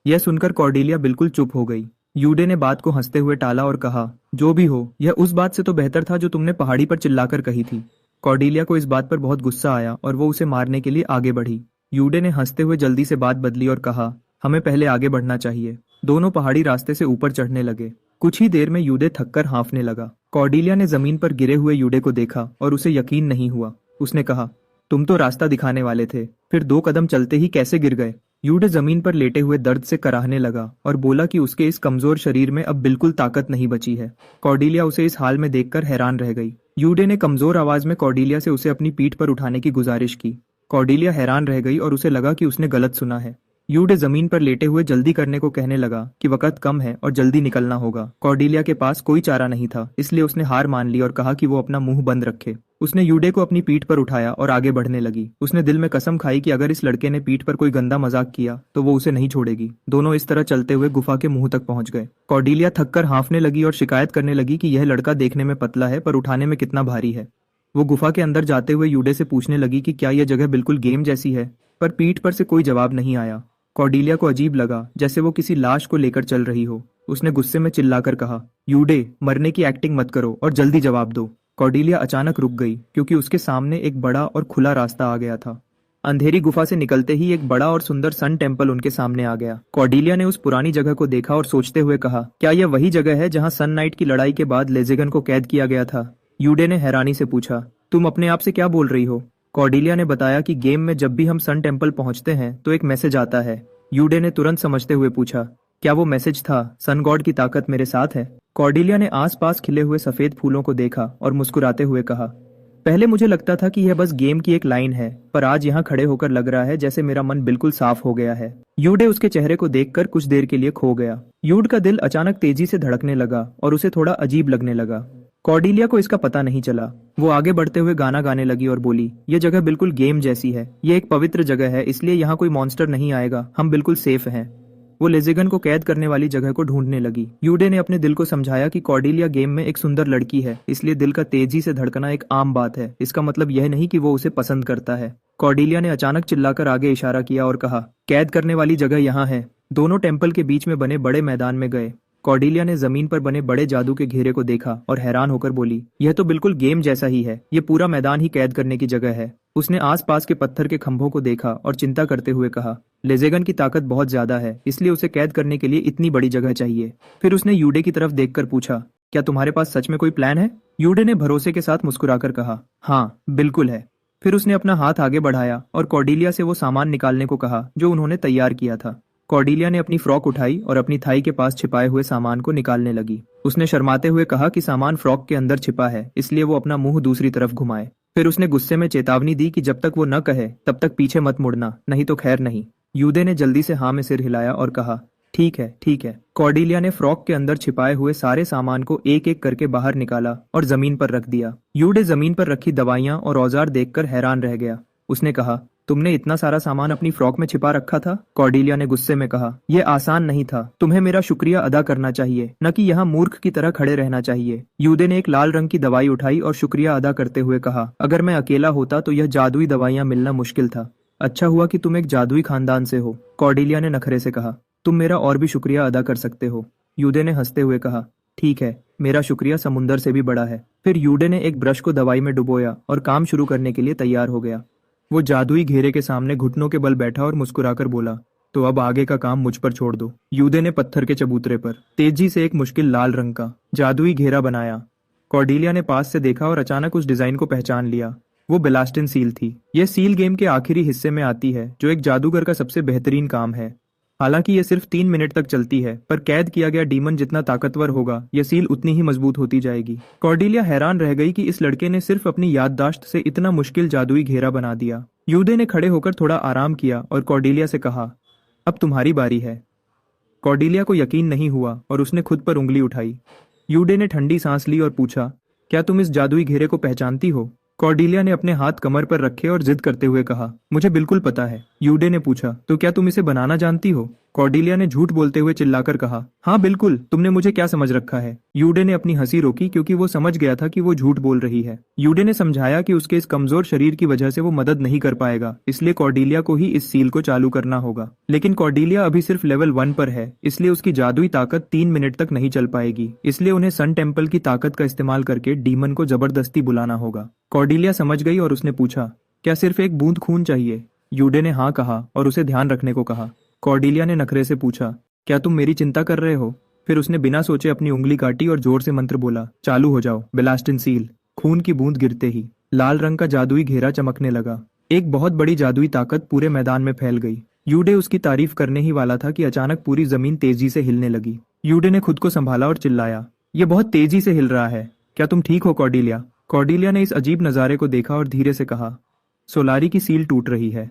यह सुनकर कॉर्डेलिया बिल्कुल चुप हो गई। यूडे ने बात को हंसते हुए टाला और कहा, जो भी हो, यह उस बात से तो बेहतर था जो तुमने पहाड़ी पर चिल्लाकर कही थी। कॉर्डेलिया को इस बात पर बहुत गुस्सा आया और वो उसे मारने के लिए आगे बढ़ी। यूडे ने हंसते हुए जल्दी से बात बदली और कहा, हमें पहले आगे बढ़ना चाहिए। दोनों पहाड़ी रास्ते से ऊपर चढ़ने लगे। कुछ ही देर में यूडे थककर हाँफने लगा। कॉर्डेलिया ने जमीन पर गिरे हुए यूडे को देखा और उसे यकीन नहीं हुआ। उसने कहा, तुम तो रास्ता दिखाने वाले थे, फिर 2 कदम चलते ही कैसे गिर गए? यूडे जमीन पर लेटे हुए दर्द से कराहने लगा और बोला कि उसके इस कमजोर शरीर में अब बिल्कुल ताकत नहीं बची है। कॉर्डेलिया उसे इस हाल में देखकर हैरान रह गई। यूडे ने कमजोर आवाज में कॉर्डेलिया से उसे अपनी पीठ पर उठाने की गुजारिश की। कॉर्डेलिया हैरान रह गई और उसे लगा कि उसने गलत सुना है। यूडे जमीन पर लेटे हुए जल्दी करने को कहने लगा कि वक्त कम है और जल्दी निकलना होगा। कॉर्डेलिया के पास कोई चारा नहीं था, इसलिए उसने हार मान ली और कहा कि वो अपना मुंह बंद रखे। उसने यूडे को अपनी पीठ पर उठाया और आगे बढ़ने लगी। उसने दिल में कसम खाई कि अगर इस लड़के ने पीठ पर कोई गंदा मजाक किया तो वो उसे नहीं छोड़ेगी। दोनों इस तरह चलते हुए गुफा के मुंह तक पहुंच गए। कॉर्डेलिया थककर हाँफने लगी और शिकायत करने लगी कि यह लड़का देखने में पतला है पर उठाने में कितना भारी है। वो गुफा के अंदर जाते हुए यूडे से पूछने लगी कि क्या यह जगह बिल्कुल गेम जैसी है, पर पीठ पर से कोई जवाब नहीं आया। कॉर्डेलिया को अजीब लगा, जैसे वो किसी लाश को लेकर चल रही हो। उसने गुस्से में चिल्लाकर कहा, यूडे, मरने की एक्टिंग मत करो और जल्दी जवाब दो। कॉर्डेलिया अचानक रुक गई क्योंकि उसके सामने एक बड़ा और खुला रास्ता आ गया था। अंधेरी गुफा से निकलते ही एक बड़ा और सुंदर सन टेम्पल उनके सामने आ गया। कॉर्डेलिया ने उस पुरानी जगह को देखा और सोचते हुए कहा, क्या यह वही जगह है जहाँ सन नाइट की लड़ाई के बाद लेज़ेगन को कैद किया गया था? यूडे ने हैरानी से पूछा, तुम अपने आप से क्या बोल रही हो? कॉर्डेलिया ने बताया कि गेम में जब भी हम सन टेम्पल पहुंचते हैं तो एक मैसेज आता है। यूडे ने तुरंत समझते हुए पूछा, क्या वो मैसेज था, सन गॉड की ताकत मेरे साथ है? कॉर्डेलिया ने आसपास खिले हुए सफेद फूलों को देखा और मुस्कुराते हुए कहा, पहले मुझे लगता था कि यह बस गेम की एक लाइन है, पर आज यहाँ खड़े होकर लग रहा है जैसे मेरा मन बिल्कुल साफ हो गया है। यूडे उसके चेहरे को देखकर कुछ देर के लिए खो गया। यूड का दिल अचानक तेजी से धड़कने लगा और उसे थोड़ा अजीब लगने लगा। कॉर्डेलिया को इसका पता नहीं चला। वो आगे बढ़ते हुए गाना गाने लगी और बोली, ये जगह बिल्कुल गेम जैसी है। ये एक पवित्र जगह है, इसलिए यहाँ कोई मॉन्स्टर नहीं आएगा। हम बिल्कुल सेफ हैं। वो लेज़ेगन को कैद करने वाली जगह को ढूंढने लगी। यूडे ने अपने दिल को समझाया कि कॉर्डेलिया गेम में एक सुंदर लड़की है, इसलिए दिल का तेजी से धड़कना एक आम बात है। इसका मतलब यह नहीं कि वो उसे पसंद करता है। कॉर्डेलिया ने अचानक चिल्लाकर आगे इशारा किया और कहा, कैद करने वाली जगह यहाँ है। दोनों टेम्पल के बीच में बने बड़े मैदान में गए। कॉर्डेलिया ने जमीन पर बने बड़े जादू के घेरे को देखा और हैरान होकर बोली, यह तो बिल्कुल गेम जैसा ही है। ये पूरा मैदान ही कैद करने की जगह है। उसने आसपास के पत्थर के खंभों को देखा और चिंता करते हुए कहा, लेजेगन की ताकत बहुत ज्यादा है, इसलिए उसे कैद करने के लिए इतनी बड़ी जगह चाहिए। फिर उसने यूडे की तरफ देखकर पूछा, क्या तुम्हारे पास सच में कोई प्लान है? यूडे ने भरोसे के साथ मुस्कुराकर कहा, हाँ बिल्कुल है। फिर उसने अपना हाथ आगे बढ़ाया और कॉर्डेलिया से वो सामान निकालने को कहा जो उन्होंने तैयार किया था। कॉर्डेलिया ने अपनी फ्रॉक उठाई और अपनी थाई के पास छिपाए हुए सामान को निकालने लगी। उसने शर्माते हुए कहा कि सामान फ्रॉक के अंदर छिपा है, इसलिए वो अपना मुंह दूसरी तरफ घुमाए। फिर उसने गुस्से में चेतावनी दी कि जब तक वो न कहे तब तक पीछे मत मुड़ना, नहीं तो खैर नहीं। यूदे ने जल्दी से हाँ में सिर हिलाया और कहा, ठीक है ठीक है। कॉर्डेलिया ने फ्रॉक के अंदर छिपाए हुए सारे सामान को एक एक करके बाहर निकाला और जमीन पर रख दिया। यूडे जमीन पर रखी दवाइयां और औजार देखकर हैरान रह गया। उसने कहा, तुमने इतना सारा सामान अपनी फ्रॉक में छिपा रखा था? कॉर्डेलिया ने गुस्से में कहा, यह आसान नहीं था। तुम्हें मेरा शुक्रिया अदा करना चाहिए, न कि यहाँ मूर्ख की तरह खड़े रहना चाहिए। यूदे ने एक लाल रंग की दवाई उठाई और शुक्रिया अदा करते हुए कहा, अगर मैं अकेला होता तो यह जादुई दवाइयां मिलना मुश्किल था। अच्छा हुआ कि तुम एक जादुई खानदान से हो। कॉर्डेलिया ने नखरे से कहा, तुम मेरा और भी शुक्रिया अदा कर सकते हो। यूदे ने हंसते हुए कहा, ठीक है, मेरा शुक्रिया समुंदर से भी बड़ा है। फिर यूडे ने एक ब्रश को दवाई में डुबोया और काम शुरू करने के लिए तैयार हो गया। वो जादुई घेरे के सामने घुटनों के बल बैठा और मुस्कुराकर बोला, तो अब आगे का काम मुझ पर छोड़ दो। यूदे ने पत्थर के चबूतरे पर तेजी से एक मुश्किल लाल रंग का जादुई घेरा बनाया। कॉर्डेलिया ने पास से देखा और अचानक उस डिजाइन को पहचान लिया। वो बेलास्टिन सील थी। यह सील गेम के आखिरी हिस्से में आती है, जो एक जादूगर का सबसे बेहतरीन काम है। हालांकि यह सिर्फ 3 मिनट तक चलती है, पर कैद किया गया डीमन जितना ताकतवर होगा, यह सील उतनी ही मजबूत होती जाएगी। कॉर्डेलिया हैरान रह गई कि इस लड़के ने सिर्फ अपनी याददाश्त से इतना मुश्किल जादुई घेरा बना दिया। यूदे ने खड़े होकर थोड़ा आराम किया और कॉर्डेलिया से कहा, अब तुम्हारी बारी है। कॉर्डेलिया को यकीन नहीं हुआ और उसने खुद पर उंगली उठाई। यूडे ने ठंडी सांस ली और पूछा, क्या तुम इस जादुई घेरे को पहचानती हो? कॉर्डेलिया ने अपने हाथ कमर पर रखे और जिद करते हुए कहा, मुझे बिल्कुल पता है। यूडे ने पूछा, तो क्या तुम इसे बनाना जानती हो? कॉर्डेलिया ने झूठ बोलते हुए चिल्लाकर कहा, हाँ बिल्कुल, तुमने मुझे क्या समझ रखा है? यूडे ने अपनी हंसी रोकी क्योंकि वो समझ गया था कि वो झूठ बोल रही है। यूडे ने समझाया कि उसके इस कमजोर शरीर की वजह से वो मदद नहीं कर पाएगा, इसलिए कॉर्डेलिया को ही इस सील को चालू करना होगा। लेकिन कॉर्डेलिया अभी सिर्फ लेवल 1 पर है, इसलिए उसकी जादुई ताकत 3 मिनट तक नहीं चल पाएगी। इसलिए उन्हें सन टेम्पल की ताकत का इस्तेमाल करके डीमन को जबरदस्ती बुलाना होगा। कॉर्डेलिया समझ गई और उसने पूछा, क्या सिर्फ एक बूंद खून चाहिए? यूडे ने हाँ कहा और उसे ध्यान रखने को कहा। कॉर्डेलिया ने नखरे से पूछा, क्या तुम मेरी चिंता कर रहे हो? फिर उसने बिना सोचे अपनी उंगली काटी और जोर से मंत्र बोला, चालू हो जाओ बेलास्टिन सील। खून की बूंद गिरते ही लाल रंग का जादुई घेरा चमकने लगा। एक बहुत बड़ी जादुई ताकत पूरे मैदान में फैल गई। यूडे उसकी तारीफ करने ही वाला था कि अचानक पूरी जमीन तेजी से हिलने लगी। यूडे ने खुद को संभाला और चिल्लाया, यह बहुत तेजी से हिल रहा है। क्या तुम ठीक हो कॉर्डेलिया? कॉर्डेलिया ने इस अजीब नजारे को देखा और धीरे से कहा, सोलारी की सील टूट रही है।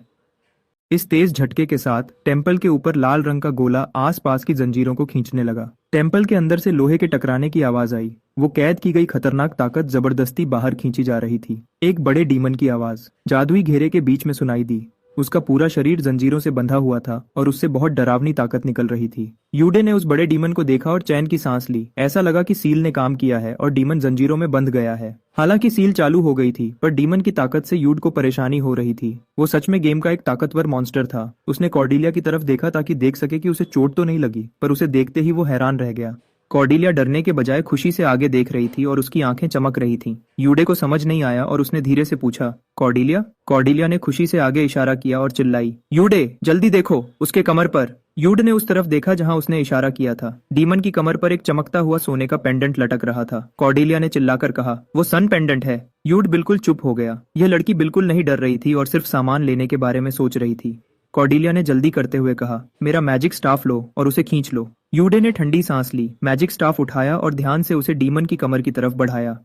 इस तेज झटके के साथ टेम्पल के ऊपर लाल रंग का गोला आसपास की जंजीरों को खींचने लगा। टेम्पल के अंदर से लोहे के टकराने की आवाज आई। वो कैद की गई खतरनाक ताकत जबरदस्ती बाहर खींची जा रही थी। एक बड़े डीमन की आवाज जादुई घेरे के बीच में सुनाई दी। उसका पूरा शरीर जंजीरों से बंधा हुआ था और उससे बहुत डरावनी ताकत निकल रही थी। यूडे ने उस बड़े डीमन को देखा और चैन की सांस ली। ऐसा लगा कि सील ने काम किया है और डीमन जंजीरों में बंध गया है। हालांकि सील चालू हो गई थी, पर डीमन की ताकत से यूड को परेशानी हो रही थी। वो सच में गेम का एक ताकतवर मॉन्स्टर था। उसने कॉर्डेलिया की तरफ देखा ताकि देख सके कि उसे चोट तो नहीं लगी, पर उसे देखते ही वो हैरान रह गया। कॉर्डेलिया डरने के बजाय खुशी से आगे देख रही थी और उसकी आंखें चमक रही थीं। यूडे को समझ नहीं आया और उसने धीरे से पूछा, कॉर्डेलिया? कॉर्डेलिया ने खुशी से आगे इशारा किया और चिल्लाई, यूडे जल्दी देखो, उसके कमर पर। यूड ने उस तरफ देखा जहां उसने इशारा किया था। डीमन की कमर पर एक चमकता हुआ सोने का पेंडेंट लटक रहा था। कॉर्डेलिया ने चिल्लाकर कहा, वो सन पेंडेंट है। यूड बिल्कुल चुप हो गया। यह लड़की बिल्कुल नहीं डर रही थी और सिर्फ सामान लेने के बारे में सोच रही थी। कॉर्डेलिया ने जल्दी करते हुए कहा, मेरा मैजिक स्टाफ लो और उसे खींच लो। यूडे ने ठंडी सांस ली, मैजिक स्टाफ उठाया और ध्यान से उसे डीमन की कमर की तरफ बढ़ाया।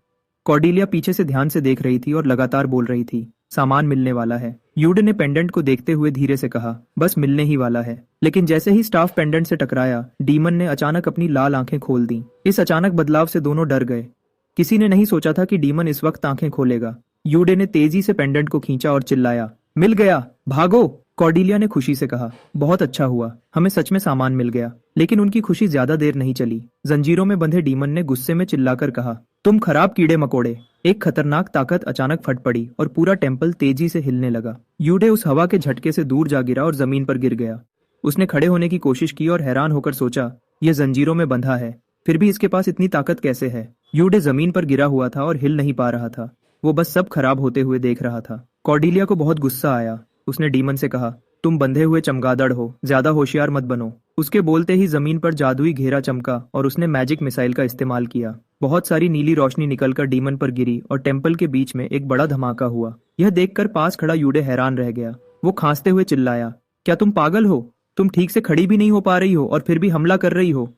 कॉर्डेलिया पीछे से ध्यान से देख रही थी और लगातार बोल रही थी, सामान मिलने वाला है। यूडे ने पेंडेंट को देखते हुए धीरे से कहा, बस मिलने ही वाला है। लेकिन जैसे ही स्टाफ पेंडेंट से टकराया, डीमन ने अचानक अपनी लाल आंखें खोल दी। इस अचानक बदलाव से दोनों डर गए। किसी ने नहीं सोचा था कि डीमन इस वक्त आंखें खोलेगा। यूडे ने तेजी से पेंडेंट को खींचा और चिल्लाया, मिल गया, भागो। कॉर्डेलिया ने खुशी से कहा, बहुत अच्छा हुआ, हमें सच में सामान मिल गया। लेकिन उनकी खुशी ज्यादा देर नहीं चली। जंजीरों में बंधे डीमन ने गुस्से में चिल्लाकर कहा, तुम खराब कीड़े मकोड़े। एक खतरनाक ताकत अचानक फट पड़ी और पूरा टेम्पल तेजी से हिलने लगा। यूडे उस हवा के झटके से दूर जा गिरा और जमीन पर गिर गया। उसने खड़े होने की कोशिश की और हैरान होकर सोचा, यह जंजीरों में बंधा है, फिर भी इसके पास इतनी ताकत कैसे है। यूडे जमीन पर गिरा हुआ था और हिल नहीं पा रहा था। वो बस सब खराब होते हुए देख रहा था। कॉर्डिलिया को बहुत गुस्सा आया। उसने डीमन से कहा, तुम बंधे हुए चमगादड़ हो, ज्यादा होशियार मत बनो। उसके बोलते ही जमीन पर जादुई घेरा चमका और उसने मैजिक मिसाइल का इस्तेमाल किया। बहुत सारी नीली रोशनी निकलकर डीमन पर गिरी और टेम्पल के बीच में एक बड़ा धमाका हुआ। यह देखकर पास खड़ा यूडे हैरान रह गया। वो खांसते हुए चिल्लाया, क्या तुम पागल हो? तुम ठीक से खड़ी भी नहीं हो पा रही हो और फिर भी हमला कर रही हो।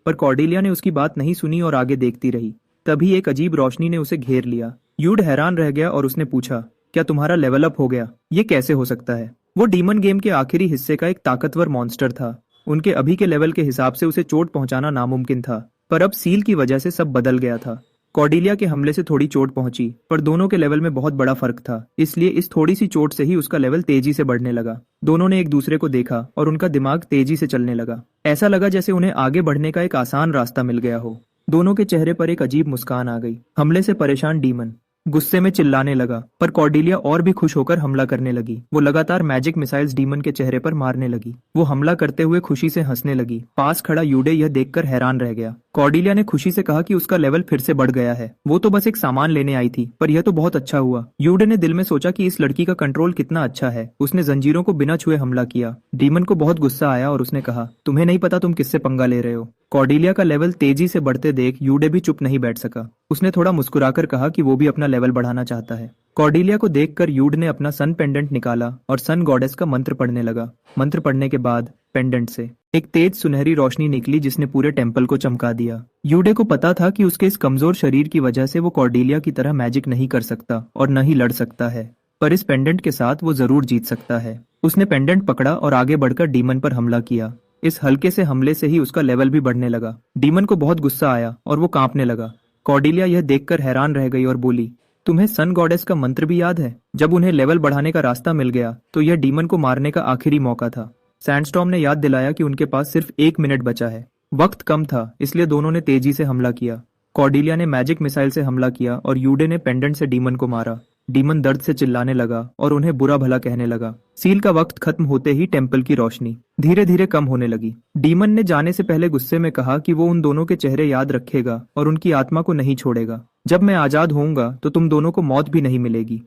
पर कॉर्डेलिया ने उसकी बात नहीं सुनी और आगे देखती रही। तभी एक अजीब रोशनी ने उसे घेर लिया। यूड हैरान रह गया और उसने पूछा, क्या तुम्हारा लेवल अप हो गया? ये कैसे हो सकता है? वो डीमन गेम के आखिरी हिस्से का एक ताकतवर मॉन्स्टर था। उनके अभी के लेवल के हिसाब से उसे चोट पहुंचाना नामुमकिन था, पर अब सील की वजह से सब बदल गया था। कॉर्डेलिया के हमले से थोड़ी चोट पहुंची, पर दोनों के लेवल में बहुत बड़ा फर्क था, इसलिए इस थोड़ी सी चोट से ही उसका लेवल तेजी से बढ़ने लगा। दोनों ने एक दूसरे को देखा और उनका दिमाग तेजी से चलने लगा। ऐसा लगा जैसे उन्हें आगे बढ़ने का एक आसान रास्ता मिल गया हो। दोनों के चेहरे पर एक अजीब मुस्कान आ गई। हमले से परेशान डीमन गुस्से में चिल्लाने लगा, पर कॉर्डेलिया और भी खुश होकर हमला करने लगी। वो लगातार मैजिक मिसाइल्स डीमन के चेहरे पर मारने लगी। वो हमला करते हुए खुशी से हंसने लगी। पास खड़ा यूडे यह देखकर हैरान रह गया। कॉर्डेलिया ने खुशी से कहा कि उसका लेवल फिर से बढ़ गया है। वो तो बस एक सामान लेने आई थी, पर यह तो बहुत अच्छा हुआ। यूडे ने दिल में सोचा कि इस लड़की का कंट्रोल कितना अच्छा है। उसने जंजीरों को बिना छुए हमला किया। डीमन को बहुत गुस्सा आया और उसने कहा, तुम्हें नहीं पता तुम किससे पंगा ले रहे हो। कॉर्डेलिया का लेवल तेजी से बढ़ते देख यूडे भी चुप नहीं बैठ सका। उसने थोड़ा मुस्कुराकर कहा कि वो भी अपना लेवल बढ़ाना चाहता है। कॉर्डेलिया को देखकर यूड ने अपना सन पेंडेंट निकाला और सन गॉडेस का मंत्र पढ़ने लगा। मंत्र पढ़ने के बाद पेंडेंट से एक तेज सुनहरी रोशनी निकली जिसने पूरे टेम्पल को चमका दिया। यूडे को पता था कि उसके इस कमजोर शरीर की वजह से वो कॉर्डेलिया की तरह मैजिक नहीं कर सकता और न ही लड़ सकता है, पर इस पेंडेंट के साथ वो जरूर जीत सकता है। उसने पेंडेंट पकड़ा और आगे बढ़कर डीमन पर हमला किया। इस हल्के से हमले से ही उसका लेवल भी बढ़ने लगा। डीमन को बहुत गुस्सा आया और वो कांपने लगा। कॉर्डेलिया यह देखकर हैरान रह गई और बोली, तुम्हें सन गॉडेस का मंत्र भी याद है? जब उन्हें लेवल बढ़ाने का रास्ता मिल गया तो यह डीमन को मारने का आखिरी मौका था। सैंडस्टॉर्म ने याद दिलाया कि उनके पास सिर्फ 1 मिनट बचा है। वक्त कम था, इसलिए दोनों ने तेजी से हमला किया। कॉर्डेलिया ने मैजिक मिसाइल से हमला किया और यूडे ने पेंडेंट से डीमन को मारा। डीमन दर्द से चिल्लाने लगा और उन्हें बुरा भला कहने लगा। सील का वक्त खत्म होते ही टेम्पल की रोशनी धीरे धीरे कम होने लगी। डीमन ने जाने से पहले गुस्से में कहा कि वो उन दोनों के चेहरे याद रखेगा और उनकी आत्मा को नहीं छोड़ेगा। जब मैं आजाद होऊंगा तो तुम दोनों को मौत भी नहीं मिलेगी।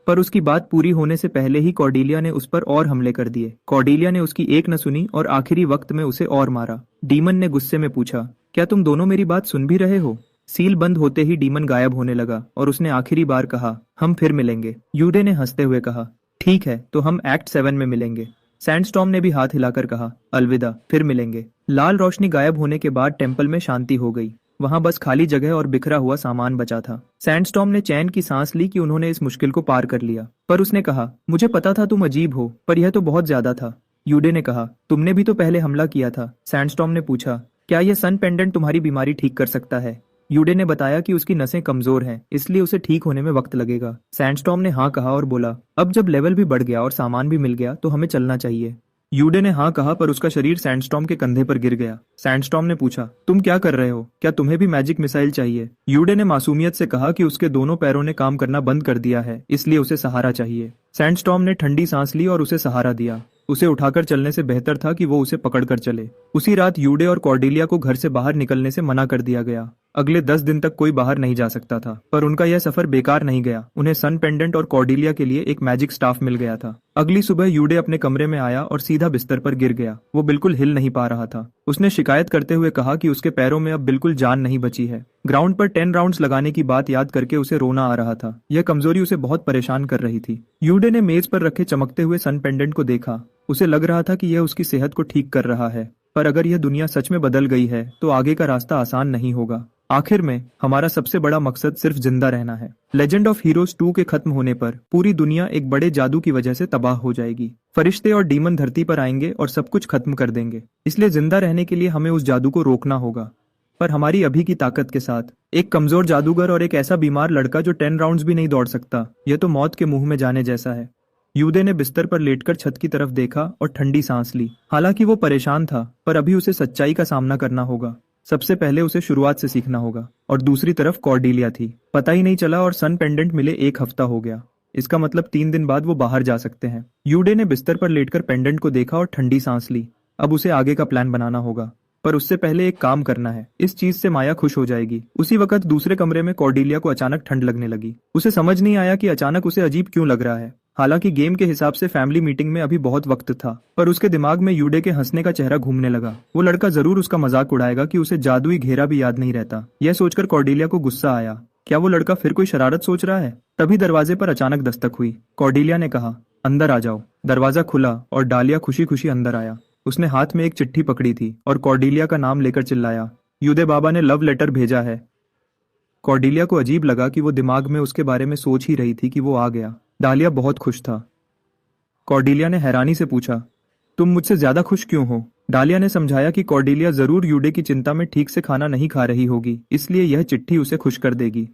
पर उसकी बात पूरी होने से पहले ही कॉर्डेलिया ने उस पर और हमले कर दिए। कॉर्डेलिया ने उसकी एक न सुनी और आखिरी वक्त में उसे और मारा। डीमन ने गुस्से में पूछा, क्या तुम दोनों मेरी बात सुन भी रहे हो? सील बंद होते ही डीमन गायब होने लगा और उसने आखिरी बार कहा, हम फिर मिलेंगे। यूडे ने हंसते हुए कहा, ठीक है, तो हम एक्ट 7 में मिलेंगे। सैंडस्टॉर्म ने भी हाथ हिलाकर कहा, अलविदा, फिर मिलेंगे। लाल रोशनी गायब होने के बाद टेम्पल में शांति हो गई। वहां बस खाली जगह और बिखरा हुआ सामान बचा था। सैंडस्टॉर्म ने चैन की सांस ली कि उन्होंने इस मुश्किल को पार कर लिया। पर उसने कहा, मुझे पता था तुम अजीब हो, पर यह तो बहुत ज्यादा था। यूडे ने कहा, तुमने भी तो पहले हमला किया था। सैंडस्टॉर्म ने पूछा, क्या यह सन पेंडेंट तुम्हारी बीमारी ठीक कर सकता है? यूडे ने बताया कि उसकी नसें कमजोर हैं, इसलिए उसे ठीक होने में वक्त लगेगा। सैंडस्टॉर्म ने हाँ कहा और बोला, अब जब लेवल भी बढ़ गया और सामान भी मिल गया तो हमें चलना चाहिए। यूडे ने हाँ कहा, पर उसका शरीर सैंडस्टॉर्म के कंधे पर गिर गया। सैंडस्टॉर्म ने पूछा, तुम क्या कर रहे हो? क्या तुम्हें भी मैजिक मिसाइल चाहिए? यूडे ने मासूमियत से कहा कि उसके दोनों पैरों ने काम करना बंद कर दिया है, इसलिए उसे सहारा चाहिए। सैंडस्टॉर्म ने ठंडी सांस ली और उसे सहारा दिया। उसे उठाकर चलने से बेहतर था कि वो उसे पकड़कर चले। उसी रात यूडे और कॉर्डेलिया को घर से बाहर निकलने से मना कर दिया गया। अगले 10 दिन तक कोई बाहर नहीं जा सकता था, पर उनका यह सफर बेकार नहीं गया। उन्हें सन पेंडेंट और कॉर्डेलिया के लिए एक मैजिक स्टाफ मिल गया था। अगली सुबह यूडे अपने कमरे में आया और सीधा बिस्तर पर गिर गया। वो बिल्कुल हिल नहीं पा रहा था। उसने शिकायत करते हुए कहा कि उसके पैरों में अब बिल्कुल जान नहीं बची है। ग्राउंड पर 10 राउंड्स लगाने की बात याद करके उसे रोना आ रहा था। यह कमजोरी उसे बहुत परेशान कर रही थी। यूडे ने मेज पर रखे चमकते हुए सन पेंडेंट को देखा। उसे लग रहा था कि यह उसकी सेहत को ठीक कर रहा है, पर अगर यह दुनिया सच में बदल गई है तो आगे का रास्ता आसान नहीं होगा। आखिर में हमारा सबसे बड़ा मकसद सिर्फ जिंदा रहना है। लेजेंड ऑफ हीरोज 2 के खत्म होने पर पूरी दुनिया एक बड़े जादू की वजह से तबाह हो जाएगी। फरिश्ते और डीमन धरती पर आएंगे और सब कुछ खत्म कर देंगे। इसलिए जिंदा रहने के लिए हमें उस जादू को रोकना होगा। पर हमारी अभी की ताकत के साथ एक कमजोर जादूगर और एक ऐसा बीमार लड़का जो 10 राउंड्स भी नहीं दौड़ सकता, यह तो मौत के मुंह में जाने जैसा है। यूदे ने बिस्तर पर लेटकर छत की तरफ देखा और ठंडी सांस ली। हालांकि वो परेशान था, पर अभी उसे सच्चाई का सामना करना होगा। सबसे पहले उसे शुरुआत से सीखना होगा। और दूसरी तरफ कॉर्डेलिया थी। पता ही नहीं चला और सन पेंडेंट मिले 1 हफ्ता हो गया। इसका मतलब 3 दिन बाद वो बाहर जा सकते हैं। यूडे ने बिस्तर पर लेटकर पेंडेंट को देखा और ठंडी सांस ली। अब उसे आगे का प्लान बनाना होगा, पर उससे पहले एक काम करना है। इस चीज से माया खुश हो जाएगी। उसी वक्त दूसरे कमरे में कॉर्डेलिया को अचानक ठंड लगने लगी। उसे समझ नहीं आया कि अचानक उसे अजीब क्यों लग रहा है। हालांकि गेम के हिसाब से फैमिली मीटिंग में अभी बहुत वक्त था, पर उसके दिमाग में यूडे के हंसने का चेहरा घूमने लगा। वो लड़का जरूर उसका मजाक उड़ाएगा कि उसे जादुई घेरा भी याद नहीं रहता। यह सोचकर कॉर्डेलिया को गुस्सा आया। क्या वो लड़का फिर कोई शरारत सोच रहा है? तभी दरवाजे पर अचानक दस्तक हुई। कॉर्डेलिया ने कहा, अंदर आ जाओ। दरवाजा खुला और डालिया खुशी खुशी अंदर आया। उसने हाथ में एक चिट्ठी पकड़ी थी और कॉर्डेलिया का नाम लेकर चिल्लाया, यूदे बाबा ने लव लेटर भेजा है। कॉर्डेलिया को अजीब लगा कि वो दिमाग में उसके बारे में सोच ही रही थी कि वो आ गया। डालिया बहुत खुश था। कॉर्डेलिया ने हैरानी से पूछा, तुम मुझसे ज्यादा खुश क्यों हो? डालिया ने समझाया कि कॉर्डेलिया जरूर यूडे की चिंता में ठीक से खाना नहीं खा रही होगी, इसलिए यह चिट्ठी उसे खुश कर देगी।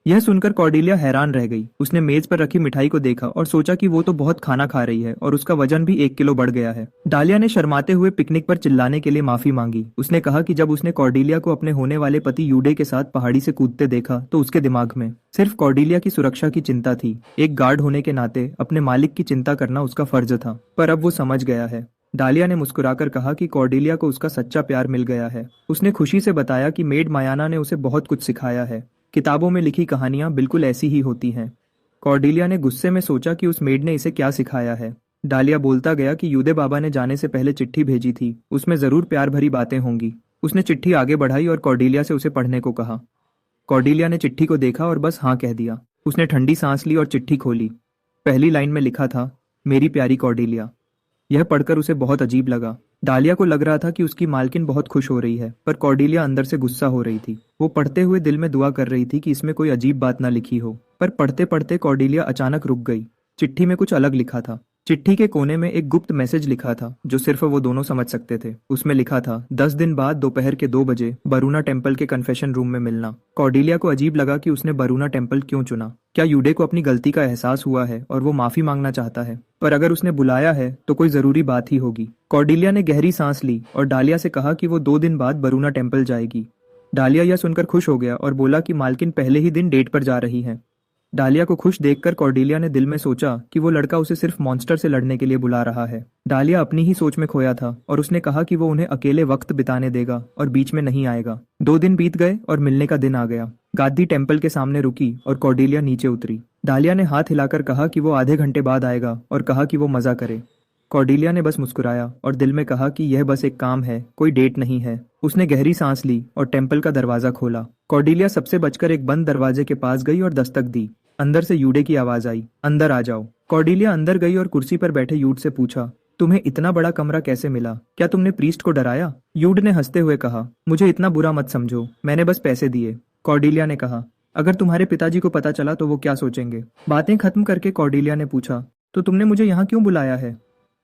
यह सुनकर कॉर्डेलिया हैरान रह गई। उसने मेज पर रखी मिठाई को देखा और सोचा कि वो तो बहुत खाना खा रही है और उसका वजन भी 1 किलो बढ़ गया है। डालिया ने शर्माते हुए पिकनिक पर चिल्लाने के लिए माफी मांगी। उसने कहा कि जब उसने कॉर्डेलिया को अपने होने वाले पति यूडे के साथ पहाड़ी से कूदते देखा तो उसके दिमाग में सिर्फ कॉर्डेलिया की सुरक्षा की चिंता थी। एक गार्ड होने के नाते अपने मालिक की चिंता करना उसका फर्ज था, पर अब वो समझ गया है। डालिया ने मुस्कुराकर कहा कि कॉर्डेलिया को उसका सच्चा प्यार मिल गया है। उसने खुशी से बताया कि मेड मायाना ने उसे बहुत कुछ सिखाया है। किताबों में लिखी कहानियां बिल्कुल ऐसी ही होती हैं। कॉर्डेलिया ने गुस्से में सोचा कि उस मेड ने इसे क्या सिखाया है। डालिया बोलता गया कि यूदे बाबा ने जाने से पहले चिट्ठी भेजी थी, उसमें जरूर प्यार भरी बातें होंगी। उसने चिट्ठी आगे बढ़ाई और कॉर्डेलिया से उसे पढ़ने को कहा। कॉर्डेलिया ने चिट्ठी को देखा और बस हाँ कह दिया। उसने ठंडी सांस ली और चिट्ठी खोली। पहली लाइन में लिखा था, मेरी प्यारी कॉर्डेलिया। यह पढ़कर उसे बहुत अजीब लगा। डालिया को लग रहा था कि उसकी मालकिन बहुत खुश हो रही है, पर कॉर्डेलिया अंदर से गुस्सा हो रही थी। वो पढ़ते हुए दिल में दुआ कर रही थी कि इसमें कोई अजीब बात ना लिखी हो, पर पढ़ते पढ़ते कॉर्डेलिया अचानक रुक गई। चिट्ठी में कुछ अलग लिखा था। चिट्ठी के कोने में एक गुप्त मैसेज लिखा था जो सिर्फ वो दोनों समझ सकते थे। उसमें लिखा था, 10 दिन बाद दोपहर के 2 बजे बरूना टेम्पल के कन्फेशन रूम में मिलना। कॉर्डेलिया को अजीब लगा कि उसने बरूना टेम्पल क्यों चुना। क्या यूडे को अपनी गलती का एहसास हुआ है और वो माफी मांगना चाहता है? पर अगर उसने बुलाया है तो कोई जरूरी बात ही होगी। कॉर्डेलिया ने गहरी सांस ली और डालिया से कहा कि वो 2 दिन बाद बरूना टेम्पल जाएगी। डालिया यह सुनकर खुश हो गया और बोला कि मालकिन पहले ही दिन डेट पर जा रही है। डालिया को खुश देखकर कॉर्डेलिया ने दिल में सोचा कि वो लड़का उसे सिर्फ मॉन्स्टर से लड़ने के लिए बुला रहा है। डालिया अपनी ही सोच में खोया था और उसने कहा कि वो उन्हें अकेले वक्त बिताने देगा और बीच में नहीं आएगा। 2 दिन बीत गए और मिलने का दिन आ गया। गादी टेम्पल के सामने रुकी और कॉर्डेलिया नीचे उतरी। डालिया ने हाथ हिलाकर कहा कि वो आधे घंटे बाद आएगा और कहा कि वो मजा करे। कॉर्डेलिया ने बस मुस्कुराया और दिल में कहा कि यह बस एक काम है, कोई डेट नहीं है। उसने गहरी सांस ली और टेम्पल का दरवाजा खोला। कॉर्डेलिया सबसे बचकर एक बंद दरवाजे के पास गई और दस्तक दी। अंदर से यूडे की आवाज आई, अंदर आ जाओ। कॉर्डेलिया अंदर गई और कुर्सी पर बैठे यूड से पूछा, तुम्हें इतना बड़ा कमरा कैसे मिला? क्या तुमने प्रीस्ट को डराया? यूड ने हंसते हुए कहा, मुझे इतना बुरा मत समझो, मैंने बस पैसे दिए। कॉर्डेलिया ने कहा, अगर तुम्हारे पिताजी को पता चला तो वो क्या सोचेंगे? बातें खत्म करके कॉर्डेलिया ने पूछा, तो तुमने मुझे यहाँ क्यों बुलाया है?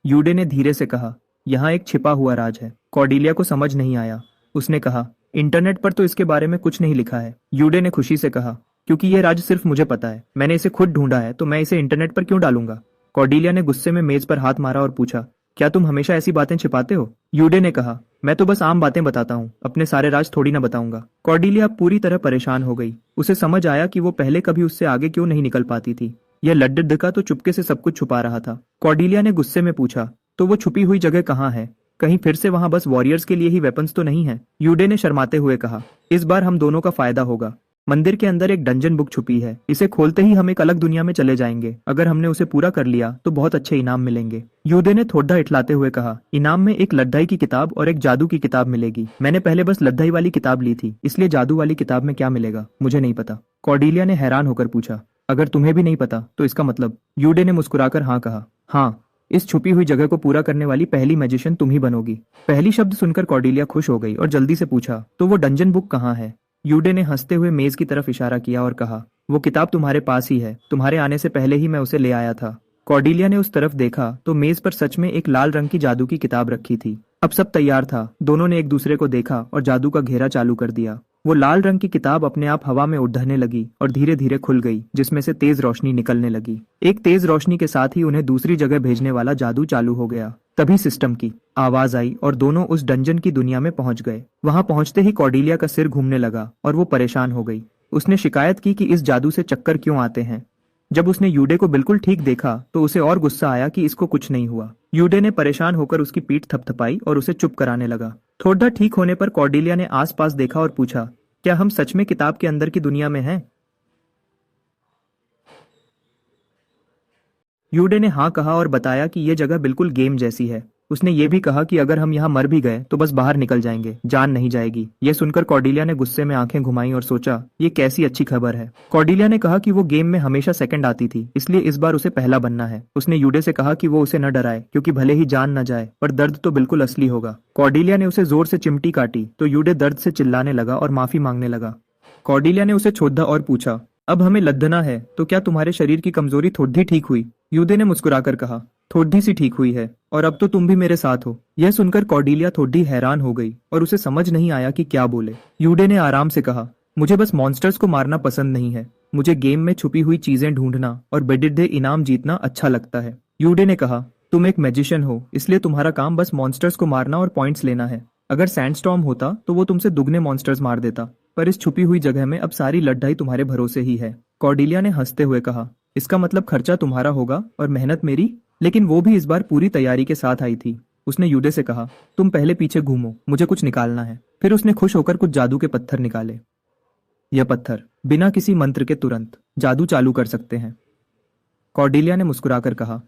यूडे ने धीरे से कहा, यहाँ एक छिपा हुआ राज है। कॉर्डेलिया को समझ नहीं आया। उसने कहा, इंटरनेट पर तो इसके बारे में कुछ नहीं लिखा है। यूडे ने खुशी से कहा, क्योंकि यह राज सिर्फ मुझे पता है, मैंने इसे खुद ढूंढा है, तो मैं इसे इंटरनेट पर क्यों डालूंगा? कॉर्डेलिया ने गुस्से में मेज पर हाथ मारा और पूछा, क्या तुम हमेशा ऐसी बातें छिपाते हो? यूडे ने कहा, मैं तो बस आम बातें बताता हूँ, अपने सारे राज थोड़ी ना बताऊंगा। कॉर्डेलिया पूरी तरह परेशान हो गई। उसे समझ आया कि वो पहले कभी उससे आगे क्यों नहीं निकल पाती थी। यह लड्डू तो चुपके से सब कुछ छुपा रहा था। कॉर्डेलिया ने गुस्से में पूछा, तो वो छुपी हुई जगह कहाँ है? कहीं फिर से वहां बस वॉरियर्स के लिए ही वेपन्स तो नहीं है? यूडे ने शर्माते हुए कहा, इस बार हम दोनों का फायदा होगा। मंदिर के अंदर एक डंजन बुक छुपी है, इसे खोलते ही हम एक अलग दुनिया में चले जाएंगे। अगर हमने उसे पूरा कर लिया तो बहुत अच्छे इनाम मिलेंगे। यूदे ने थोड़ा इठलाते हुए कहा, इनाम में एक लद्दाई की किताब और एक जादू की किताब मिलेगी। मैंने पहले बस लद्दाई वाली किताब ली थी, इसलिए जादू वाली किताब में क्या मिलेगा मुझे नहीं पता। कॉर्डेलिया ने हैरान होकर पूछा, अगर तुम्हें भी नहीं पता तो इसका मतलब? यूडे ने मुस्कुराकर हाँ कहा, हाँ, इस छुपी हुई जगह को पूरा करने वाली पहली मैजिशियन तुम ही बनोगी। पहली शब्द सुनकर कॉर्डेलिया खुश हो गई और जल्दी से पूछा, तो वो डंजन बुक कहाँ है? यूडे ने हंसते हुए मेज की तरफ इशारा किया और कहा, वो किताब तुम्हारे पास ही है, तुम्हारे आने से पहले ही मैं उसे ले आया था। कॉर्डेलिया ने उस तरफ देखा तो मेज पर सच में एक लाल रंग की जादू की किताब रखी थी। अब सब तैयार था। दोनों ने एक दूसरे को देखा और जादू का घेरा चालू कर दिया। वो लाल रंग की किताब अपने आप हवा में उड़ने लगी और धीरे धीरे खुल गई, जिसमें से तेज रोशनी निकलने लगी। एक तेज रोशनी के साथ ही उन्हें दूसरी जगह भेजने वाला जादू चालू हो गया। तभी सिस्टम की आवाज आई और दोनों उस डंजन की दुनिया में पहुंच गए। वहां पहुंचते ही कॉर्डेलिया का सिर घूमने लगा और वो परेशान हो गई। उसने शिकायत की कि इस जादू से चक्कर क्यों आते हैं। जब उसने यूडे को बिल्कुल ठीक देखा तो उसे और गुस्सा आया कि इसको कुछ नहीं हुआ। यूडे ने परेशान होकर उसकी पीठ थपथपाई और उसे चुप कराने लगा। थोड़ा ठीक होने पर कॉर्डेलिया ने आसपास देखा और पूछा, क्या हम सच में किताब के अंदर की दुनिया में हैं? यूडे ने हाँ कहा और बताया कि यह जगह बिल्कुल गेम जैसी है। उसने ये भी कहा कि अगर हम यहाँ मर भी गए तो बस बाहर निकल जाएंगे, जान नहीं जाएगी। यह सुनकर कॉर्डेलिया ने गुस्से में आंखें घुमाई और सोचा, ये कैसी अच्छी खबर है। कॉर्डेलिया ने कहा कि वो गेम में हमेशा सेकंड आती थी, इसलिए इस बार उसे पहला बनना है। उसने यूडे से कहा कि वो उसे न डराए, क्योंकि भले ही जान न जाए पर दर्द तो बिल्कुल असली होगा। कॉर्डेलिया ने उसे जोर से चिमटी काटी तो यूडे दर्द से चिल्लाने लगा और माफी मांगने लगा। कॉर्डेलिया ने उसे छोड़ा और पूछा, अब हमें लद्दना है तो क्या तुम्हारे शरीर की कमजोरी थोड़ी ठीक हुई? यूदे ने मुस्कुराकर कहा, थोड़ी सी ठीक हुई है, और अब तो तुम भी मेरे साथ हो। यह सुनकर कॉर्डेलिया थोड़ी हैरान हो गई और उसे समझ नहीं आया कि क्या बोले। यूडे ने आराम से कहा, मुझे बस मॉन्स्टर्स को मारना पसंद नहीं है। मुझे गेम में छुपी हुई चीजें ढूंढना और बड़े इनाम जीतना अच्छा लगता है। यूडे ने कहा, तुम एक मैजिशियन हो, इसलिए तुम्हारा काम बस मॉन्स्टर्स को मारना और पॉइंट्स लेना है। अगर सैंडस्टॉर्म होता तो वो तुमसे दुगने मॉन्स्टर्स मार देता, पर इस छुपी हुई जगह में अब सारी लड़ाई तुम्हारे भरोसे ही है। कॉर्डेलिया ने हंसते हुए कहा, इसका मतलब खर्चा तुम्हारा होगा और मेहनत मेरी? लेकिन वो भी इस बार पूरी तैयारी के साथ आई थी। उसने यूडे से कहा, तुम पहले पीछे घूमो, मुझे कुछ निकालना है। फिर उसने खुश होकर कुछ जादू के पत्थर निकाले। यह पत्थर बिना किसी मंत्र के तुरंत जादू चालू कर सकते हैं। कॉर्डेलिया ने मुस्कुराकर कहा,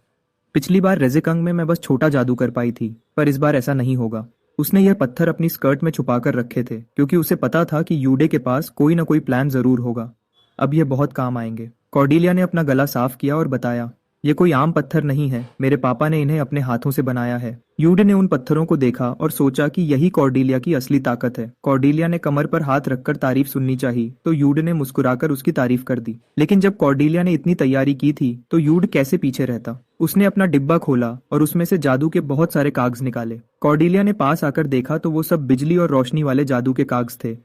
पिछली बार रेज़ेकंग में मैं बस छोटा जादू कर पाई थी, पर इस बार ऐसा नहीं होगा। उसने यह पत्थर अपनी स्कर्ट में छुपाकर रखे थे, क्योंकि उसे पता था कि यूडे के पास कोई ना कोई प्लान जरूर होगा। अब यह बहुत काम आएंगे। कॉर्डेलिया ने अपना गला साफ किया और बताया, ये कोई आम पत्थर नहीं है, मेरे पापा ने इन्हें अपने हाथों से बनाया है। यूडे ने उन पत्थरों को देखा और सोचा कि यही कॉर्डेलिया की असली ताकत है। कॉर्डेलिया ने कमर पर हाथ रखकर तारीफ सुननी चाहिए, तो यूडे ने मुस्कुराकर उसकी तारीफ कर दी। लेकिन जब कॉर्डेलिया ने इतनी तैयारी की थी तो यूड कैसे पीछे रहता। उसने अपना डिब्बा खोला और उसमें से जादू के बहुत सारे कागज निकाले। कॉर्डेलिया ने पास आकर देखा तो वो सब बिजली और रोशनी वाले जादू के कागज थे।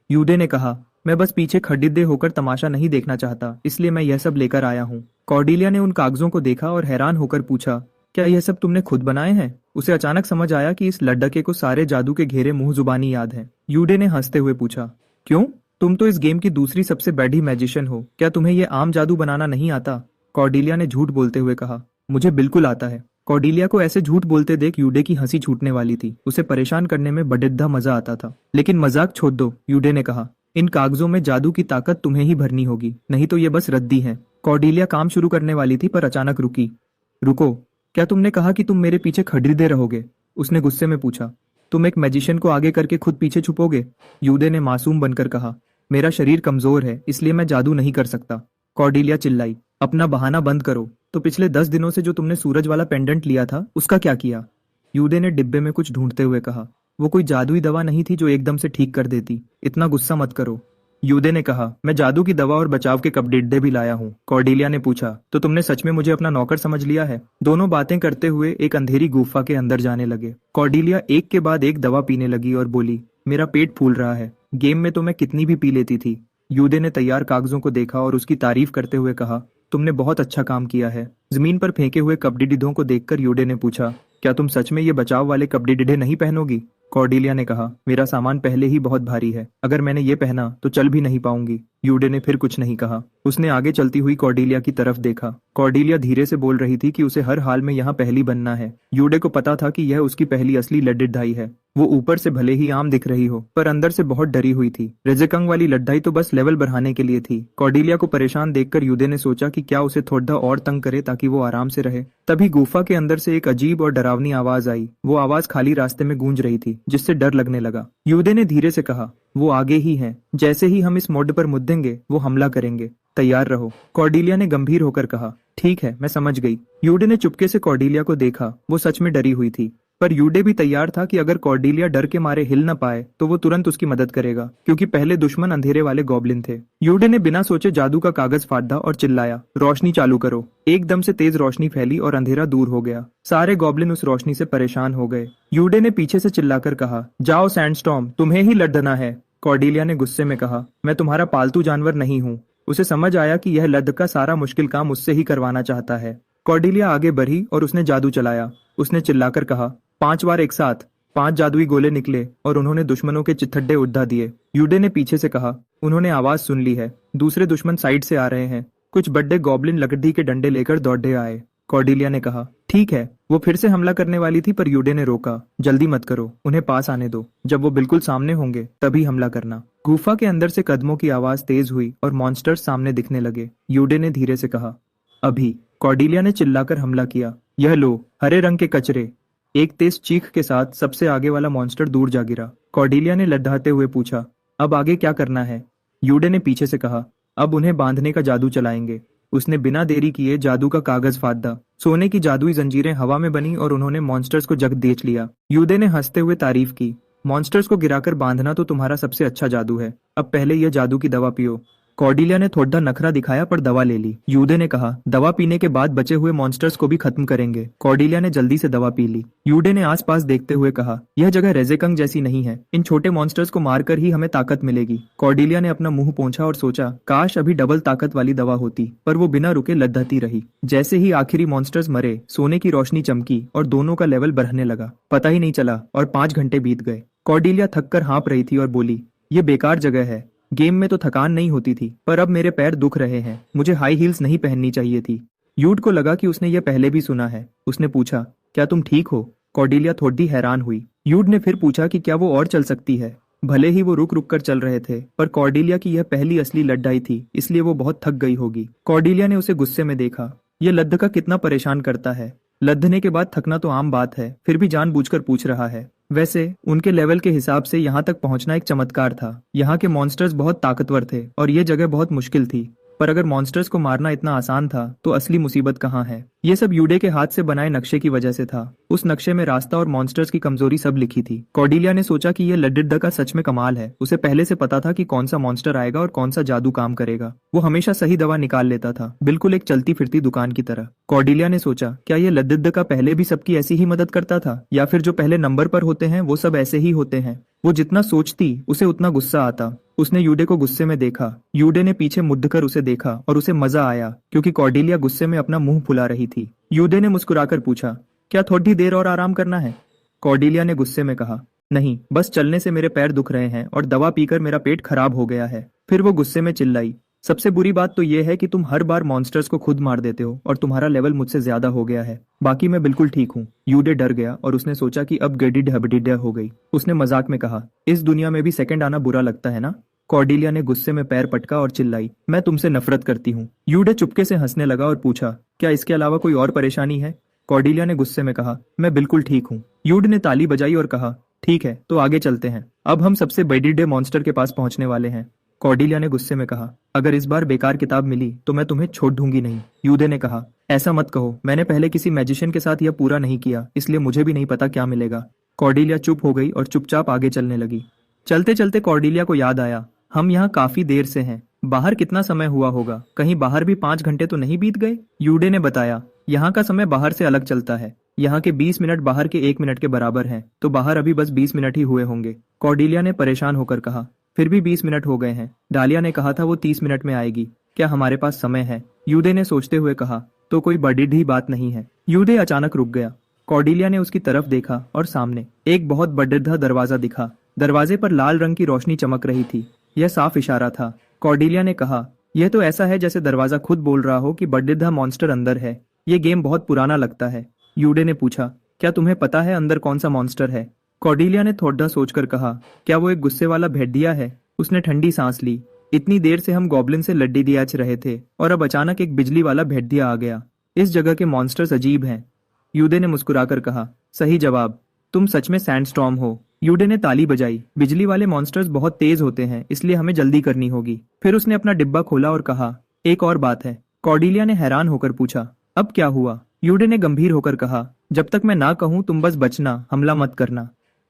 यूडे ने कहा, मैं बस पीछे खड़िद्दे होकर तमाशा नहीं देखना चाहता, इसलिए मैं यह सब लेकर आया हूँ। कॉर्डेलिया ने उन कागजों को देखा और हैरान होकर पूछा, क्या यह सब तुमने खुद बनाए हैं? उसे अचानक समझ आया कि इस लड़के को सारे जादू के घेरे मुंह जुबानी याद है। यूडे ने हंसते हुए पूछा, क्यों? तुम तो इस गेम की दूसरी सबसे बड़ी मैजिशियन हो, क्या तुम्हें यह आम जादू बनाना नहीं आता? कॉर्डेलिया ने झूठ बोलते हुए कहा, मुझे बिल्कुल आता है। कॉर्डेलिया को ऐसे झूठ बोलते देख यूडे की हंसी छूटने वाली थी। उसे परेशान करने में बड़ेद्दा मजा आता था। लेकिन मजाक छोड़ दो, यूडे ने कहा, इन कागजों में जादू की ताकत तुम्हें ही भरनी होगी, नहीं तो ये बस रद्दी हैं। कॉर्डेलिया काम शुरू करने वाली थी पर अचानक रुकी। रुको, क्या तुमने कहा कि तुम मेरे पीछे खड़िद्दे रहोगे? उसने गुस्से में पूछा। तुम एक मैजिशियन को आगे करके खुद पीछे छुपोगे? यूडे ने मासूम बनकर कहा, मेरा शरीर कमजोर है, इसलिए मैं जादू नहीं कर सकता। कॉर्डेलिया चिल्लाई, अपना बहाना बंद करो। तो पिछले 10 दिनों से जो तुमने सूरज वाला पेंडेंट लिया था, उसका क्या किया? यूडे ने डिब्बे में कुछ ढूंढते हुए कहा, वो कोई जादुई दवा नहीं थी जो एकदम से ठीक कर देती। इतना गुस्सा मत करो। यूदे ने कहा, मैं जादू की दवा और बचाव के कपड़े भी लाया हूँ। कॉर्डेलिया ने पूछा, तो तुमने सच में मुझे अपना नौकर समझ लिया है? दोनों बातें करते हुए एक अंधेरी गुफा के अंदर जाने लगे। कॉर्डेलिया एक के बाद एक दवा पीने लगी और बोली, मेरा पेट फूल रहा है। गेम में तो मैं कितनी भी पी लेती थी। यूदे ने तैयार कागजों को देखा और उसकी तारीफ करते हुए कहा, तुमने बहुत अच्छा काम किया है। जमीन पर फेंके हुए कपड़े को देखकर यूडे ने पूछा, क्या तुम सच में ये बचाव वाले कपड़े नहीं पहनोगी? कॉर्डेलिया ने कहा, मेरा सामान पहले ही बहुत भारी है, अगर मैंने ये पहना तो चल भी नहीं पाऊंगी। यूडे ने फिर कुछ नहीं कहा। उसने आगे चलती हुई कॉर्डेलिया की तरफ देखा। कॉर्डेलिया धीरे से बोल रही थी कि उसे हर हाल में यहाँ पहली बनना है। यूडे को पता था कि यह उसकी पहली असली लड़ाई है। वो ऊपर से भले ही आम दिख रही हो, पर अंदर से बहुत डरी हुई थी। रेज़ेकंग वाली लड़ाई तो बस लेवल बढ़ाने के लिए थी। कॉर्डेलिया को परेशान देखकर यूडे ने सोचा कि क्या उसे थोड़ा और तंग करे ताकि वो आराम से रहे। तभी गुफा के अंदर से एक अजीब और डरावनी आवाज आई। वो आवाज खाली रास्ते में गूंज रही थी, जिससे डर लगने लगा। यूडे ने धीरे से कहा, वो आगे ही हैं। जैसे ही हम इस मोड़ पर मुद्देंगे वो हमला करेंगे, तैयार रहो। कॉर्डेलिया ने गंभीर होकर कहा, ठीक है, मैं समझ गई। यूडे ने चुपके से कॉर्डेलिया को देखा। वो सच में डरी हुई थी, पर यूडे भी तैयार था कि अगर कॉर्डेलिया डर के मारे हिल न पाए तो वो तुरंत उसकी मदद करेगा, क्योंकि पहले दुश्मन अंधेरे वाले गॉब्लिन थे। यूडे ने बिना सोचे जादू का कागज फाड़ा और चिल्लाया, रोशनी चालू करो। एकदम से तेज रोशनी फैली और अंधेरा दूर हो गया। सारे गॉब्लिन उस रोशनी से परेशान हो गए। यूडे ने पीछे से चिल्लाकर कहा, जाओ सैंडस्टॉर्म, तुम्हें ही लड़ना है। कॉर्डेलिया ने गुस्से में कहा, मैं तुम्हारा पालतू जानवर नहीं हूँ। उसे समझ आया कि यह लद्द का सारा मुश्किल काम उससे ही करवाना चाहता है। कॉर्डेलिया आगे बढ़ी और उसने जादू चलाया। उसने चिल्लाकर कहा, 5 बार एक साथ। 5 जादुई गोले निकले और उन्होंने दुश्मनों के चिथड़े उड़ा दिए। यूडे ने पीछे से कहा, उन्होंने आवाज सुन ली है, दूसरे दुश्मन साइड से आ रहे हैं। कुछ बड़े गॉब्लिन लकड़ी के डंडे लेकर दौड़े आए। कॉर्डेलिया ने कहा, ठीक है। वो फिर से हमला करने वाली थी पर यूडे ने रोका। जल्दी मत करो, उन्हें पास आने दो। जब वो बिल्कुल सामने होंगे तभी हमला करना। गुफा के अंदर से कदमों की आवाज तेज हुई और मॉन्स्टर्स सामने दिखने लगे। यूडे ने धीरे से कहा, अभी। कॉर्डेलिया ने चिल्लाकर हमला किया। यह लो, हरे रंग के कचरे। एक तेज चीख के साथ सबसे आगे वाला मॉन्स्टर दूर जा गिरा। कॉर्डेलिया ने लड़ाते हुए पूछा, अब आगे क्या करना है? यूडे ने पीछे से कहा, अब उन्हें बांधने का जादू चलाएंगे। उसने बिना देरी किए जादू का कागज फाड़ा। सोने की जादुई जंजीरें हवा में बनी और उन्होंने मॉन्स्टर्स को जग देख लिया। यूदे ने हंसते हुए तारीफ की, मॉन्स्टर्स को गिराकर बांधना तो तुम्हारा सबसे अच्छा जादू है। अब पहले यह जादू की दवा पियो। कॉर्डेलिया ने थोड़ा नखरा दिखाया पर दवा ले ली। यूदे ने कहा, दवा पीने के बाद बचे हुए मॉन्स्टर्स को भी खत्म करेंगे। कॉर्डेलिया ने जल्दी से दवा पी ली। यूडे ने आसपास देखते हुए कहा, यह जगह रेजेकंग जैसी नहीं है। इन छोटे मॉन्स्टर्स को मारकर ही हमें ताकत मिलेगी। कॉर्डेलिया ने अपना मुंह पोंछा और सोचा, काश अभी डबल ताकत वाली दवा होती। पर वो बिना रुके लड़ती रही। जैसे ही आखिरी मॉन्स्टर्स मरे, सोने की रोशनी चमकी और दोनों का लेवल बढ़ने लगा। पता ही नहीं चला और 5 घंटे बीत गए। कॉर्डेलिया थककर हाँप रही थी और बोली, ये बेकार जगह है। गेम में तो थकान नहीं होती थी, पर अब मेरे पैर दुख रहे हैं। मुझे हाई हील्स नहीं पहननी चाहिए थी। यूड को लगा कि उसने यह पहले भी सुना है। उसने पूछा, क्या तुम ठीक हो? कॉर्डेलिया थोड़ी हैरान हुई। यूड ने फिर पूछा कि क्या वो और चल सकती है। भले ही वो रुक रुक कर चल रहे थे, पर कॉर्डेलिया की यह पहली असली लड़ाई थी, इसलिए वो बहुत थक गई होगी। कॉर्डेलिया ने उसे गुस्से में देखा। यह लद्दका कितना परेशान करता है। लद्दने के बाद थकना तो आम बात है, फिर भी जानबूझकर पूछ रहा है। वैसे उनके लेवल के हिसाब से यहाँ तक पहुँचना एक चमत्कार था। यहाँ के मॉन्स्टर्स बहुत ताकतवर थे और ये जगह बहुत मुश्किल थी। पर अगर मॉन्स्टर्स को मारना इतना आसान था तो असली मुसीबत कहाँ है? ये सब यूडे के हाथ से बनाए नक्शे की वजह से था। उस नक्शे में रास्ता और मॉन्स्टर्स की कमजोरी सब लिखी थी। कॉर्डेलिया ने सोचा कि यह लड्डिड्डा सच में कमाल है। उसे पहले से पता था कि कौन सा मॉन्स्टर आएगा और कौन सा जादू काम करेगा। वो हमेशा सही दवा निकाल लेता था, बिल्कुल एक चलती फिरती दुकान की तरह। कॉर्डेलिया ने सोचा, क्या यह लड्डिड्डा पहले भी सबकी ऐसी ही मदद करता था, या फिर जो पहले नंबर पर होते हैं वो सब ऐसे ही होते हैं? वो जितना सोचती उसे उतना गुस्सा आता। उसने यूडे को गुस्से में देखा। यूडे ने पीछे मुड़कर उसे देखा और उसे मजा आया, क्योंकि कॉर्डेलिया गुस्से में अपना मुंह फुला रही थी। यूडे ने मुस्कुराकर पूछा, क्या थोड़ी देर और आराम करना है? कॉर्डेलिया ने गुस्से में कहा, नहीं, बस चलने से मेरे पैर दुख रहे हैं और दवा पीकर मेरा पेट खराब हो गया है। फिर वो गुस्से में चिल्लाई, सबसे बुरी बात तो ये है कि तुम हर बार मॉन्स्टर्स को खुद मार देते हो और तुम्हारा लेवल मुझसे ज्यादा हो गया है। बाकी मैं बिल्कुल ठीक हूँ। यूडे डर गया और उसने सोचा कि अब गडिड हबडिड हो गई। उसने मजाक में कहा, इस दुनिया में भी सेकंड आना बुरा लगता है ना? कॉर्डेलिया ने गुस्से में पैर पटका और चिल्लाई, मैं तुमसे नफरत करती हूँ। यूडे चुपके से हंसने लगा और पूछा, क्या इसके अलावा कोई और परेशानी है? कॉर्डेलिया ने गुस्से में कहा, मैं बिल्कुल ठीक हूँ। यूडे ने ताली बजाई और कहा, ठीक है, तो आगे चलते हैं। अब हम सबसे बड़े मॉन्स्टर के पास पहुंचने वाले हैं। कॉर्डेलिया ने गुस्से में कहा, अगर इस बार बेकार किताब मिली तो मैं तुम्हें छोड़ दूंगी नहीं। यूडे ने कहा, ऐसा मत कहो, मैंने पहले किसी मैजिशियन के साथ यह पूरा नहीं किया, इसलिए मुझे भी नहीं पता क्या मिलेगा। कॉर्डेलिया चुप हो गई और चुपचाप आगे चलने लगी। चलते चलते कॉर्डेलिया को याद आया, हम यहाँ काफी देर से हैं। बाहर कितना समय हुआ होगा? कहीं बाहर भी 5 घंटे तो नहीं बीत गए? यूडे ने बताया, यहाँ का समय बाहर से अलग चलता है। यहाँ के 20 मिनट बाहर के 1 मिनट के बराबर हैं, तो बाहर अभी बस 20 मिनट ही हुए होंगे। कॉर्डेलिया ने परेशान होकर कहा, फिर भी 20 मिनट हो गए हैं। डालिया ने कहा था वो 30 मिनट में आएगी। क्या हमारे पास समय है? यूडे ने सोचते हुए कहा, तो कोई बड़ी ही बात नहीं है। यूडे अचानक रुक गया। कॉर्डेलिया ने उसकी तरफ देखा और सामने एक बहुत बड़ा दरवाजा दिखा। दरवाजे पर लाल रंग की रोशनी चमक रही थी। यह साफ इशारा था। कॉर्डेलिया ने कहा, यह तो ऐसा है जैसे दरवाजा खुद बोल रहा हो कि बड्डेधा मॉन्स्टर अंदर है। ये गेम बहुत पुराना लगता है। यूडे ने पूछा, क्या तुम्हें पता है अंदर कौन सा मॉन्स्टर है? कॉर्डेलिया ने थोड़ा सोचकर कहा, क्या वो एक गुस्से वाला भेड़िया है? उसने ठंडी सांस ली। इतनी देर से हम गॉब्लिन से लड्डी दियाच रहे थे और अब अचानक एक बिजली वाला भेड़िया आ गया। इस जगह के मॉन्स्टर्स अजीब हैं। यूडे ने मुस्कुराकर कहा, सही जवाब, तुम सच में सैंडस्टॉर्म हो। यूडे ने ताली बजाई। बिजली वाले मॉन्स्टर्स बहुत तेज होते हैं, इसलिए हमें जल्दी करनी होगी। फिर उसने अपना डिब्बा खोला और कहा, एक और बात है। कॉर्डेलिया ने हैरान होकर पूछा, अब क्या हुआ? यूडे ने गंभीर होकर कहा, जब तक मैं ना कहूं तुम बस बचना, हमला मत करना।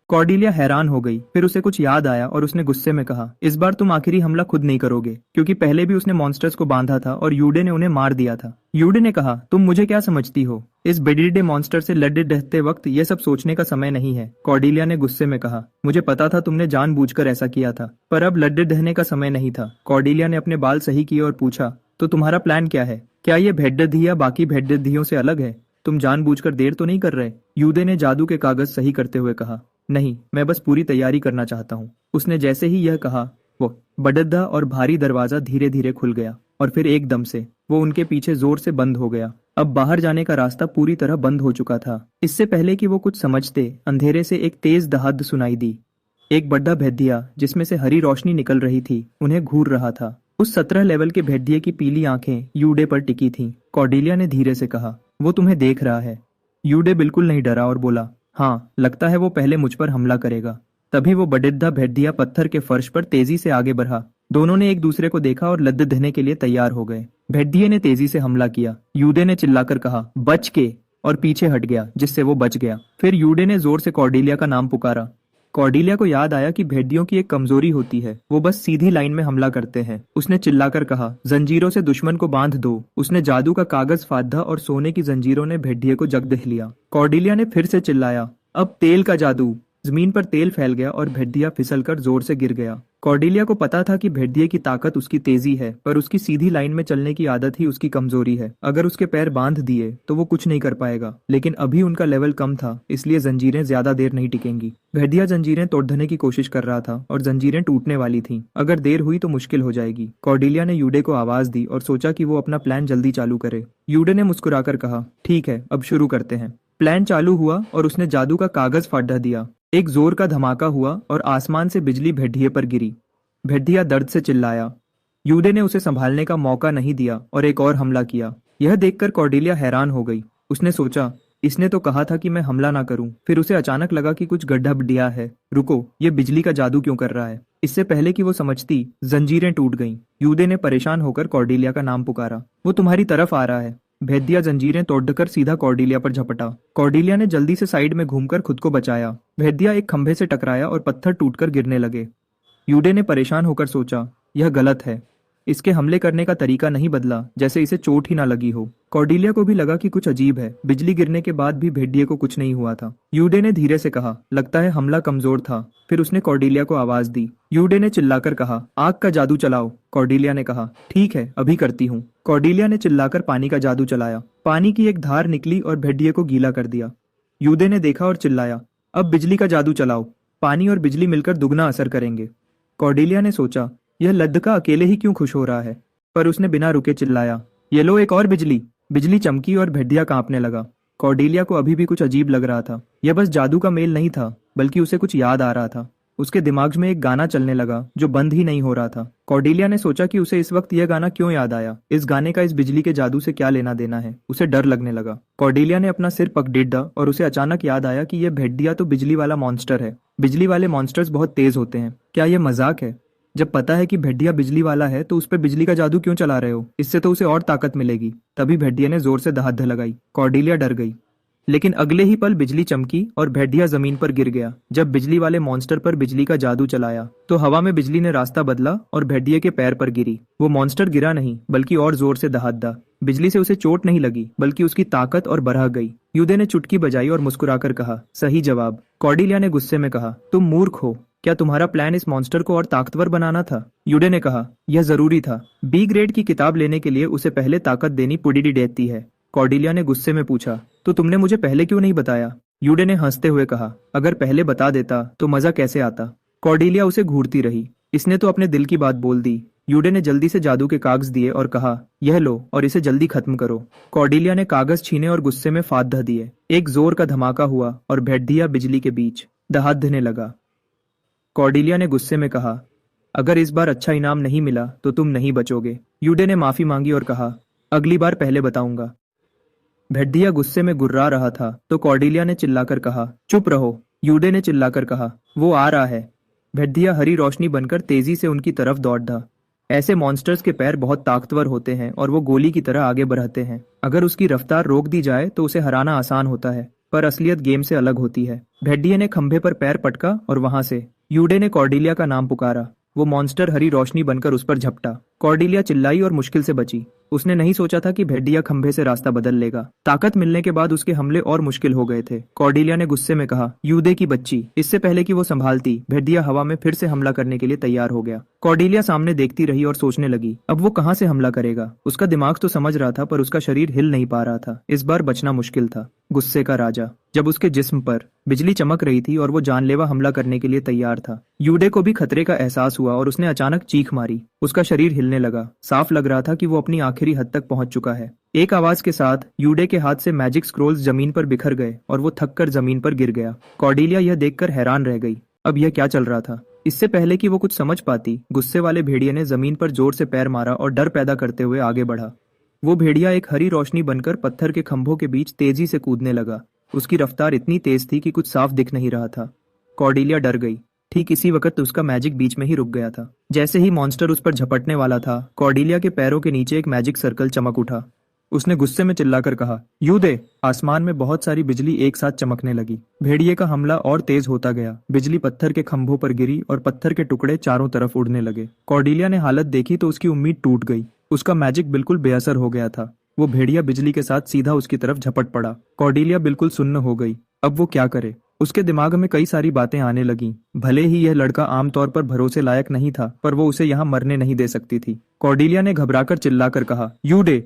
कॉर्डेलिया हैरान हो गई। फिर उसे कुछ याद आया और उसने गुस्से में कहा, इस बार तुम आखिरी हमला खुद नहीं करोगे, क्योंकि पहले भी उसने मॉन्स्टर्स को बांधा था और यूडे ने उन्हें मार दिया था। यूडे ने कहा, तुम मुझे क्या समझती हो? इस बेडिडे मॉन्स्टर से लड़ते रहते वक्त ये सब सोचने का समय नहीं है। कॉर्डेलिया ने गुस्से में कहा, मुझे पता था तुमने जानबूझकर ऐसा किया था, पर अब लड़ते रहने का समय नहीं था। कॉर्डेलिया ने अपने बाल सही किए और पूछा, तो तुम्हारा प्लान क्या है? क्या ये भेड़िया बाकी भेड़ियों से अलग है? तुम जानबूझकर देर तो नहीं कर रहे? यूडे ने जादू के कागज सही करते हुए कहा, नहीं, मैं बस पूरी तैयारी करना चाहता हूँ। उसने जैसे ही यह कहा, वो बड़ा और भारी दरवाजा धीरे धीरे खुल गया। और फिर एकदम से वो उनके पीछे जोर से बंद हो गया। अब बाहर जाने का रास्ता पूरी तरह बंद हो चुका था। इससे पहले कि वो कुछ समझते, अंधेरे से एक तेज दहाड़ सुनाई दी। एक बड़ा भेदिया जिसमें से हरी रोशनी निकल रही थी उन्हें घूर रहा था। उस 17 लेवल के भेदिये की पीली आंखें यूडे पर टिकी थीं। कॉर्डेलिया ने धीरे से कहा, वो तुम्हें देख रहा है। यूडे बिल्कुल नहीं डरा और बोला, हाँ, लगता है वो पहले मुझ पर हमला करेगा। तभी वो बड़िद्धा भेदिया पत्थर के फर्श पर तेजी से आगे बढ़ा। दोनों ने एक दूसरे को देखा और लद्द देने के लिए तैयार हो गए। भेदिये ने तेजी से हमला किया। यूडे ने चिल्लाकर कहा, बच के, और पीछे हट गया, जिससे वो बच गया। फिर यूडे ने जोर से कॉर्डेलिया का नाम पुकारा। कॉर्डेलिया को याद आया कि भेड़ियों की एक कमजोरी होती है, वो बस सीधी लाइन में हमला करते हैं। उसने चिल्लाकर कहा, जंजीरों से दुश्मन को बांध दो। उसने जादू का कागज फाधा और सोने की जंजीरों ने भेड़िए को जकड़ लिया। कॉर्डेलिया ने फिर से चिल्लाया, अब तेल का जादू। जमीन पर तेल फैल गया और भेड़िया फिसलकर जोर से गिर गया। कॉर्डेलिया को पता था कि भेड़िए की ताकत उसकी तेजी है, पर उसकी सीधी लाइन में चलने की आदत ही उसकी कमजोरी है। अगर उसके पैर बांध दिए तो वो कुछ नहीं कर पाएगा, लेकिन अभी उनका लेवल कम था, इसलिए जंजीरें ज्यादा देर नहीं टिकेंगी। भेड़िया जंजीरें तोड़ने की कोशिश कर रहा था और जंजीरें टूटने वाली थीं। अगर देर हुई तो मुश्किल हो जाएगी। कॉर्डेलिया ने यूडे को आवाज दी और सोचा कि वो अपना प्लान जल्दी चालू करे। यूडे ने मुस्कुराकर कहा, ठीक है, अब शुरू करते हैं। प्लान चालू हुआ और उसने जादू का कागज फाड़ा दिया। एक जोर का धमाका हुआ और आसमान से बिजली भेड़िए पर गिरी। भेड़िया दर्द से चिल्लाया। यूडे ने उसे संभालने का मौका नहीं दिया और एक और हमला किया। यह देखकर कॉर्डेलिया हैरान हो गई। उसने सोचा, इसने तो कहा था कि मैं हमला ना करूं। फिर उसे अचानक लगा कि कुछ गड्ढा है। रुको, ये बिजली का जादू क्यों कर रहा है? इससे पहले कि वो समझती, जंजीरें टूट गईं। यूडे ने परेशान होकर कॉर्डेलिया का नाम पुकारा, वो तुम्हारी तरफ आ रहा है। भेदिया जंजीरें तोड़कर सीधा कॉर्डेलिया पर झपटा। कॉर्डेलिया ने जल्दी से साइड में घूमकर खुद को बचाया। भेदिया एक खंभे से टकराया और पत्थर टूटकर गिरने लगे। यूडे ने परेशान होकर सोचा, यह गलत है। इसके हमले करने का तरीका नहीं बदला, जैसे इसे चोट ही ना लगी हो। कॉर्डेलिया को भी लगा कि कुछ अजीब है। बिजली गिरने के बाद भी भेड़िए को कुछ नहीं हुआ था। यूडे ने धीरे से कहा, लगता है हमला कमजोर था। फिर उसने कॉर्डेलिया को आवाज दी। यूडे ने चिल्लाकर कहा, आग का जादू चलाओ। कॉर्डेलिया ने कहा, ठीक है, अभी करती हूँ। कॉर्डेलिया ने चिल्लाकर पानी का जादू चलाया। पानी की एक धार निकली और भेड़िए को गीला कर दिया। यूडे ने देखा और चिल्लाया, अब बिजली का जादू चलाओ। पानी और बिजली मिलकर दुगना असर करेंगे। कॉर्डेलिया ने सोचा, यह लद्दका अकेले ही क्यों खुश हो रहा है? पर उसने बिना रुके चिल्लाया, ये लो एक और बिजली। बिजली चमकी और भेड़िया कांपने लगा। कॉर्डेलिया को अभी भी कुछ अजीब लग रहा था। यह बस जादू का मेल नहीं था, बल्कि उसे कुछ याद आ रहा था। उसके दिमाग में एक गाना चलने लगा जो बंद ही नहीं हो रहा था। कॉर्डेलिया ने सोचा कि उसे इस वक्त यह गाना क्यों याद आया। इस गाने का इस बिजली के जादू से क्या लेना देना है? उसे डर लगने लगा। कॉर्डेलिया ने अपना सिर पकड़ेड़ा और उसे अचानक याद आया कि यह भेड़िया तो बिजली वाला मॉन्स्टर है। बिजली वाले मॉन्स्टर्स बहुत तेज होते हैं। क्या यह मजाक है? जब पता है कि भेड़िया बिजली वाला है तो उस पर बिजली का जादू क्यों चला रहे हो? इससे तो उसे और ताकत मिलेगी। तभी भेड़िया ने जोर से दहाड़ लगाई। कॉर्डेलिया डर गई, लेकिन अगले ही पल बिजली चमकी और भेड़िया जमीन पर गिर गया। जब बिजली वाले मॉन्स्टर पर बिजली का जादू चलाया तो हवा में बिजली ने रास्ता बदला और भेड़िए के पैर पर गिरी। वो मॉन्स्टर गिरा नहीं, बल्कि और जोर से दहाड़ा। बिजली से उसे चोट नहीं लगी, बल्कि उसकी ताकत और बढ़ गई। यूदे ने चुटकी बजाई और मुस्कुराकर कहा, सही जवाब। कॉर्डेलिया ने गुस्से में कहा, तुम मूर्ख हो। क्या तुम्हारा प्लान इस मॉन्स्टर को और ताकतवर बनाना था? यूडे ने कहा, यह जरूरी था। बी ग्रेड की किताब लेने के लिए उसे पहले ताकत देनी पुडीडी देती है। कॉर्डेलिया ने गुस्से में पूछा, तो तुमने मुझे पहले क्यों नहीं बताया? यूडे ने हंसते हुए कहा, अगर पहले बता देता तो मजा कैसे आता? कॉर्डेलिया उसे घूरती रही। इसने तो अपने दिल की बात बोल दी। यूडे ने जल्दी से जादू के कागज दिए और कहा, यह लो और इसे जल्दी खत्म करो। कॉर्डेलिया ने कागज छीने और गुस्से में फाड़ दिए। एक जोर का धमाका हुआ और भेड़िया बिजली के बीच दहाड़ने लगा। कॉर्डेलिया ने गुस्से में कहा, अगर इस बार अच्छा इनाम नहीं मिला तो तुम नहीं बचोगे। यूडे ने माफी मांगी और कहा, अगली बार पहले बताऊंगा। भेड़िया गुस्से में गुर्रा रहा था तो कॉर्डेलिया ने चिल्लाकर कहा, चुप रहो। यूडे ने चिल्लाकर कहा, वो आ रहा है। भेड़िया हरी रोशनी बनकर तेजी से उनकी तरफ दौड़ा। ऐसे मॉन्स्टर्स के पैर बहुत ताकतवर होते हैं और वो गोली की तरह आगे बढ़ते हैं। अगर उसकी रफ्तार रोक दी जाए तो उसे हराना आसान होता है, पर असलियत गेम से अलग होती है। भेड़िए ने खंभे पर पैर पटका और वहां से यूडे ने कॉर्डेलिया का नाम पुकारा। वो मॉन्स्टर हरी रोशनी बनकर उस पर झपटा। कॉर्डेलिया चिल्लाई और मुश्किल से बची। उसने नहीं सोचा था कि भेड़िया खंभे से रास्ता बदल लेगा। ताकत मिलने के बाद उसके हमले और मुश्किल हो गए थे। कॉर्डेलिया ने गुस्से में कहा, यूदे की बच्ची। इससे पहले कि वो संभालती, भेड़िया हवा में फिर से हमला करने के लिए तैयार हो गया। कॉर्डेलिया सामने देखती रही और सोचने लगी, अब वो कहाँ से हमला करेगा। उसका दिमाग तो समझ रहा था, पर उसका शरीर हिल नहीं पा रहा था। इस बार बचना मुश्किल था। गुस्से का राजा। जब उसके जिस्म पर बिजली चमक रही थी और वो जानलेवा हमला करने के लिए तैयार था। यूडे को भी खतरे का एहसास हुआ और उसने अचानक चीख मारी। उसका शरीर हिलने लगा। साफ लग रहा था कि वो अपनी आखिरी हद तक पहुंच चुका है। एक आवाज के साथ यूडे के हाथ से मैजिक स्क्रोल्स जमीन पर बिखर गए और वो थक कर जमीन पर गिर गया। कॉर्डेलिया यह देखकर हैरान रह गई। अब यह क्या चल रहा था? इससे पहले कि वो कुछ समझ पाती, गुस्से वाले भेड़िए ने जमीन पर जोर से पैर मारा और डर पैदा करते हुए आगे बढ़ा। वो भेड़िया एक हरी रोशनी बनकर पत्थर के खंभों के बीच तेजी से कूदने लगा। उसकी रफ्तार इतनी तेज थी कि कुछ साफ दिख नहीं रहा था। कॉर्डेलिया डर गई। ठीक इसी वक्त उसका मैजिक बीच में ही रुक गया था। जैसे ही मॉन्स्टर उस पर झपटने वाला था, कॉर्डेलिया के पैरों के नीचे एक मैजिक सर्कल चमक उठा। उसने गुस्से में चिल्लाकर कहा, यूदे। आसमान में बहुत सारी बिजली एक साथ चमकने लगी। भेड़िए का हमला और तेज होता गया। बिजली पत्थर के खंभों पर गिरी और पत्थर के टुकड़े चारों तरफ उड़ने लगे। कॉर्डेलिया ने हालत देखी तो उसकी उम्मीद टूट गई। उसका मैजिक बिल्कुल बेअसर हो गया था। वो भेड़िया बिजली के साथ सीधा उसकी तरफ झपट पड़ा। कॉर्डेलिया बिल्कुल सुन्न हो गई। अब वो क्या करे? उसके दिमाग में कई सारी बातें आने लगीं। भले ही यह लड़का आमतौर पर भरोसे लायक नहीं था, पर वो उसे यहाँ मरने नहीं दे सकती थी। कॉर्डेलिया ने घबराकर चिल्लाकर कहा, यूडे।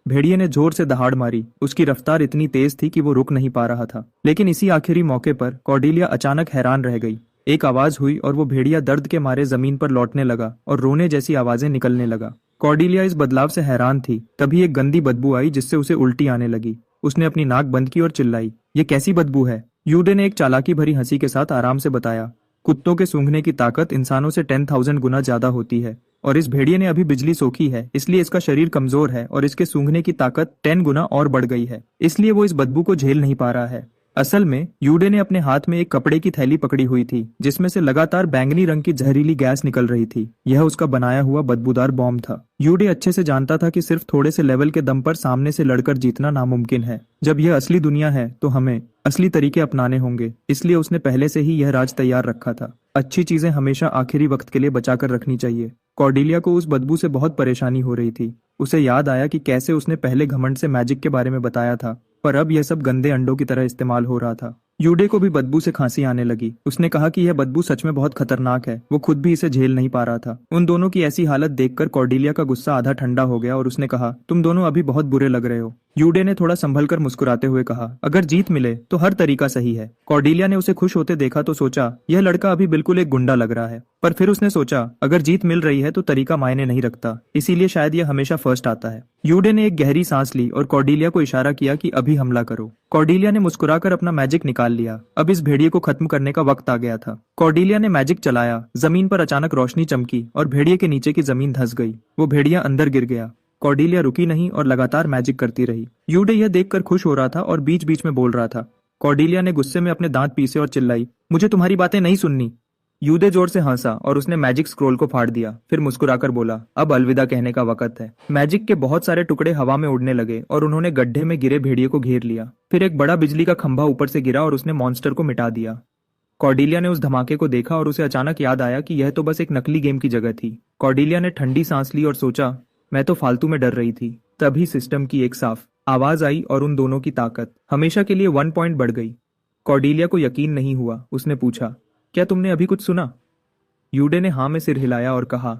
भेड़िए ने जोर से दहाड़ मारी। उसकी रफ्तार इतनी तेज थी कि वो रुक नहीं पा रहा था। लेकिन इसी आखिरी मौके पर कॉर्डेलिया अचानक हैरान रह गई। एक आवाज हुई और वो भेड़िया दर्द के मारे जमीन पर लौटने लगा और रोने जैसी आवाजें निकलने लगा। कॉर्डेलिया इस बदलाव से हैरान थी। तभी एक गंदी बदबू आई जिससे उसे उल्टी आने लगी। उसने अपनी नाक बंद की और चिल्लाई, ये कैसी बदबू है? यूडे ने एक चालाकी भरी हंसी के साथ आराम से बताया, कुत्तों के सूंघने की ताकत इंसानों से 10,000 गुना ज्यादा होती है और इस भेड़िए ने अभी बिजली सोखी है, इसलिए इसका शरीर कमजोर है और इसके सूंघने की ताकत 10 गुना और बढ़ गई है, इसलिए वो इस बदबू को झेल नहीं पा रहा है। असल में यूडे ने अपने हाथ में एक कपड़े की थैली पकड़ी हुई थी जिसमें से लगातार बैंगनी रंग की जहरीली गैस निकल रही थी। यह उसका बनाया हुआ बदबूदार बॉम्ब था। यूडे अच्छे से जानता था कि सिर्फ थोड़े से लेवल के दम पर सामने से लड़कर जीतना नामुमकिन है। जब यह असली दुनिया है तो हमें असली तरीके अपनाने होंगे, इसलिए उसने पहले से ही यह राज तैयार रखा था। अच्छी चीजें हमेशा आखिरी वक्त के लिए बचाकर रखनी चाहिए। कॉर्डेलिया को उस बदबू से बहुत परेशानी हो रही थी। उसे याद आया कि कैसे उसने पहले घमंड से मैजिक के बारे में बताया था, पर अब यह सब गंदे अंडों की तरह इस्तेमाल हो रहा था। यूडे को भी बदबू से खांसी आने लगी। उसने कहा कि यह बदबू सच में बहुत खतरनाक है। वो खुद भी इसे झेल नहीं पा रहा था। उन दोनों की ऐसी हालत देखकर कॉर्डेलिया का गुस्सा आधा ठंडा हो गया और उसने कहा, तुम दोनों अभी बहुत बुरे लग रहे हो। यूडे ने थोड़ा संभलकर मुस्कुराते हुए कहा, अगर जीत मिले तो हर तरीका सही है। कॉर्डेलिया ने उसे खुश होते देखा तो सोचा, यह लड़का अभी बिल्कुल एक गुंडा लग रहा है। पर फिर उसने सोचा, अगर जीत मिल रही है तो तरीका मायने नहीं रखता, इसीलिए शायद यह हमेशा फर्स्ट आता है। यूडे ने एक गहरी सांस ली और कॉर्डेलिया को इशारा किया कि अभी हमला करो। कॉर्डेलिया ने मुस्कुराकर अपना मैजिक निकाल लिया। अब इस भेड़िए को खत्म करने का वक्त आ गया था। कॉर्डेलिया ने मैजिक चलाया। जमीन पर अचानक रोशनी चमकी और भेड़िए के नीचे की जमीन धंस गई। वो भेड़िया अंदर गिर गया। कॉर्डेलिया रुकी नहीं और लगातार मैजिक करती रही। यूडे यह देखकर खुश हो रहा था और बीच बीच में बोल रहा था। कॉर्डेलिया ने गुस्से में अपने दांत पीसे और चिल्लाई, मुझे तुम्हारी बातें नहीं सुननी। यूडे जोर से हंसा और उसने मैजिक स्क्रोल को फाड़ दिया। फिर मुस्कुराकर बोला, अब अलविदा कहने का वक्त है। मैजिक के बहुत सारे टुकड़े हवा में उड़ने लगे और उन्होंने गड्ढे में गिरे भेड़िए को घेर लिया। फिर एक बड़ा बिजली का खंभा ऊपर से गिरा और उसने मॉन्स्टर को मिटा दिया। कॉर्डेलिया ने उस धमाके को देखा और उसे अचानक याद आया कि यह तो बस एक नकली गेम की जगह थी। कॉर्डेलिया ने ठंडी सांस ली और सोचा, मैं तो फालतू में डर रही थी। तभी सिस्टम की एक साफ आवाज आई और उन दोनों की ताकत हमेशा के लिए 1 पॉइंट बढ़ गई। कॉर्डेलिया को यकीन नहीं हुआ। उसने पूछा, क्या तुमने अभी कुछ सुना? यूडे ने हाँ में सिर हिलाया और कहा,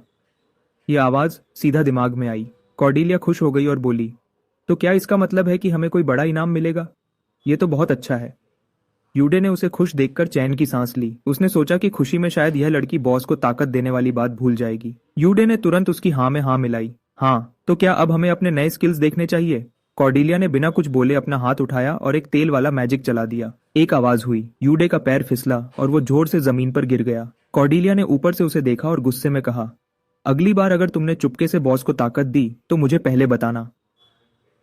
यह आवाज सीधा दिमाग में आई। कॉर्डेलिया खुश हो गई और बोली, तो क्या इसका मतलब है कि हमें कोई बड़ा इनाम मिलेगा? ये तो बहुत अच्छा है। यूडे ने उसे खुश देखकर चैन की सांस ली। उसने सोचा कि खुशी में शायद यह लड़की बॉस को ताकत देने वाली बात भूल जाएगी। यूडे ने तुरंत उसकी हाँ में हाँ मिलाई। हाँ, तो क्या अब हमें अपने नए स्किल्स देखने चाहिए? कॉर्डेलिया ने बिना कुछ बोले अपना हाथ उठाया और एक तेल वाला मैजिक चला दिया। एक आवाज हुई। यूडे का पैर फिसला और वो जोर से जमीन पर गिर गया। कॉर्डेलिया ने ऊपर से उसे देखा और गुस्से में कहा, अगली बार अगर तुमने चुपके से बॉस को ताकत दी तो मुझे पहले बताना।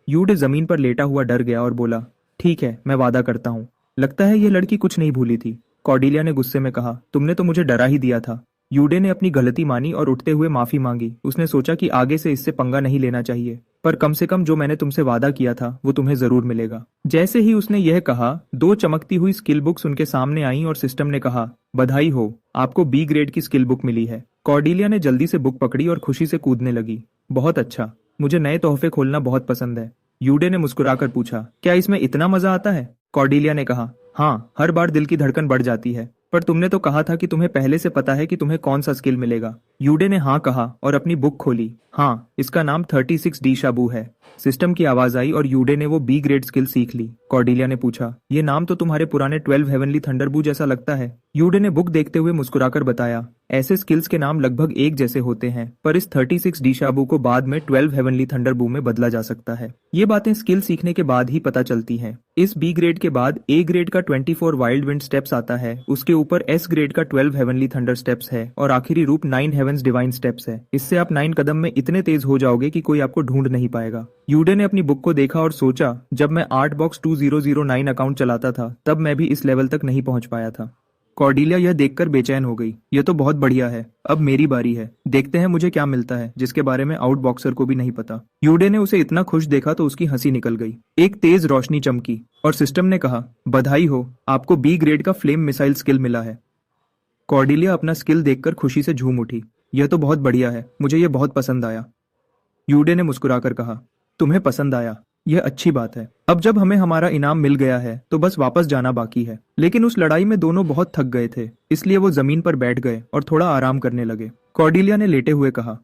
यूडे जमीन पर लेटा हुआ डर गया और बोला, ठीक है, मैं वादा करता हूँ। लगता है यह लड़की कुछ नहीं भूली थी। कॉर्डेलिया ने गुस्से में कहा, तुमने तो मुझे डरा ही दिया था। यूडे ने अपनी गलती मानी और उठते हुए माफी मांगी। उसने सोचा कि आगे से इससे पंगा नहीं लेना चाहिए, पर कम से कम जो मैंने तुमसे वादा किया था वो तुम्हें जरूर मिलेगा। जैसे ही उसने यह कहा, 2 चमकती हुई स्किल बुक्स उनके सामने आईं और सिस्टम ने कहा, बधाई हो, आपको बी ग्रेड की स्किल बुक मिली है। कॉर्डेलिया ने जल्दी से बुक पकड़ी और खुशी से कूदने लगी। बहुत अच्छा, मुझे नए तोहफे खोलना बहुत पसंद है। यूडे ने मुस्कुराकर पूछा, क्या इसमें इतना मजा आता है? कॉर्डेलिया ने कहा, हाँ, हर बार दिल की धड़कन बढ़ जाती है। पर तुमने तो कहा था कि तुम्हें पहले से पता है कि तुम्हें कौन सा स्किल मिलेगा। यूडे ने हाँ कहा और अपनी बुक खोली। हाँ, इसका नाम 36 डी शाबू है। सिस्टम की आवाज आई और यूडे ने वो बी ग्रेड स्किल सीख ली। कॉर्डिलिया ने पूछा, ये नाम तो तुम्हारे पुराने 12 हेवनली थंडरबू जैसा लगता है। यूडे ने बुक देखते हुए मुस्कुराकर बताया, ऐसे स्किल्स के नाम लगभग एक जैसे होते हैं, पर इस 36 डी शाबू को बाद में 12 हेवनली थंडरबू में बदला जा सकता है। ये बातें स्किल सीखने के बाद ही पता चलती हैं। इस बी ग्रेड के बाद ए ग्रेड का 24 वाइल्ड विंड स्टेप्स आता है, उसके ऊपर एस ग्रेड का 12 हेवनली थंडर स्टेप्स है और आखिरी रूप 9 हेवंस डिवाइन स्टेप्स है। इससे आप 9 कदम में इतने तेज हो जाओगे कि कोई आपको ढूंढ नहीं पाएगा। यूडे ने अपनी बुक को देखा और सोचा, जब मैं आर्ट बॉक्स 2009 अकाउंट चलाता था तब मैं भी इस लेवल तक नहीं पहुंच पाया था। कॉर्डिलिया यह देखकर बेचैन हो गई। यह तो बहुत बढ़िया है, अब मेरी बारी है। देखते हैं मुझे क्या मिलता है जिसके बारे में आउट बॉक्सर को भी नहीं पता। यूडे ने उसे इतना खुश देखा तो उसकी हंसी निकल गई। एक तेज रोशनी चमकी और सिस्टम ने कहा, बधाई हो, आपको बी ग्रेड का फ्लेम मिसाइल स्किल मिला है। कॉर्डिलिया अपना स्किल देखकर खुशी से झूम उठी। यह तो बहुत बढ़िया है, मुझे यह बहुत पसंद आया। यूडे ने मुस्कुराकर कहा, तुम्हें पसंद आया, यह अच्छी बात है। अब जब हमें हमारा इनाम मिल गया है तो बस वापस जाना बाकी है। लेकिन उस लड़ाई में दोनों बहुत थक गए थे, इसलिए वो जमीन पर बैठ गए और थोड़ा आराम करने लगे। कॉर्डिलिया ने लेटे हुए कहा,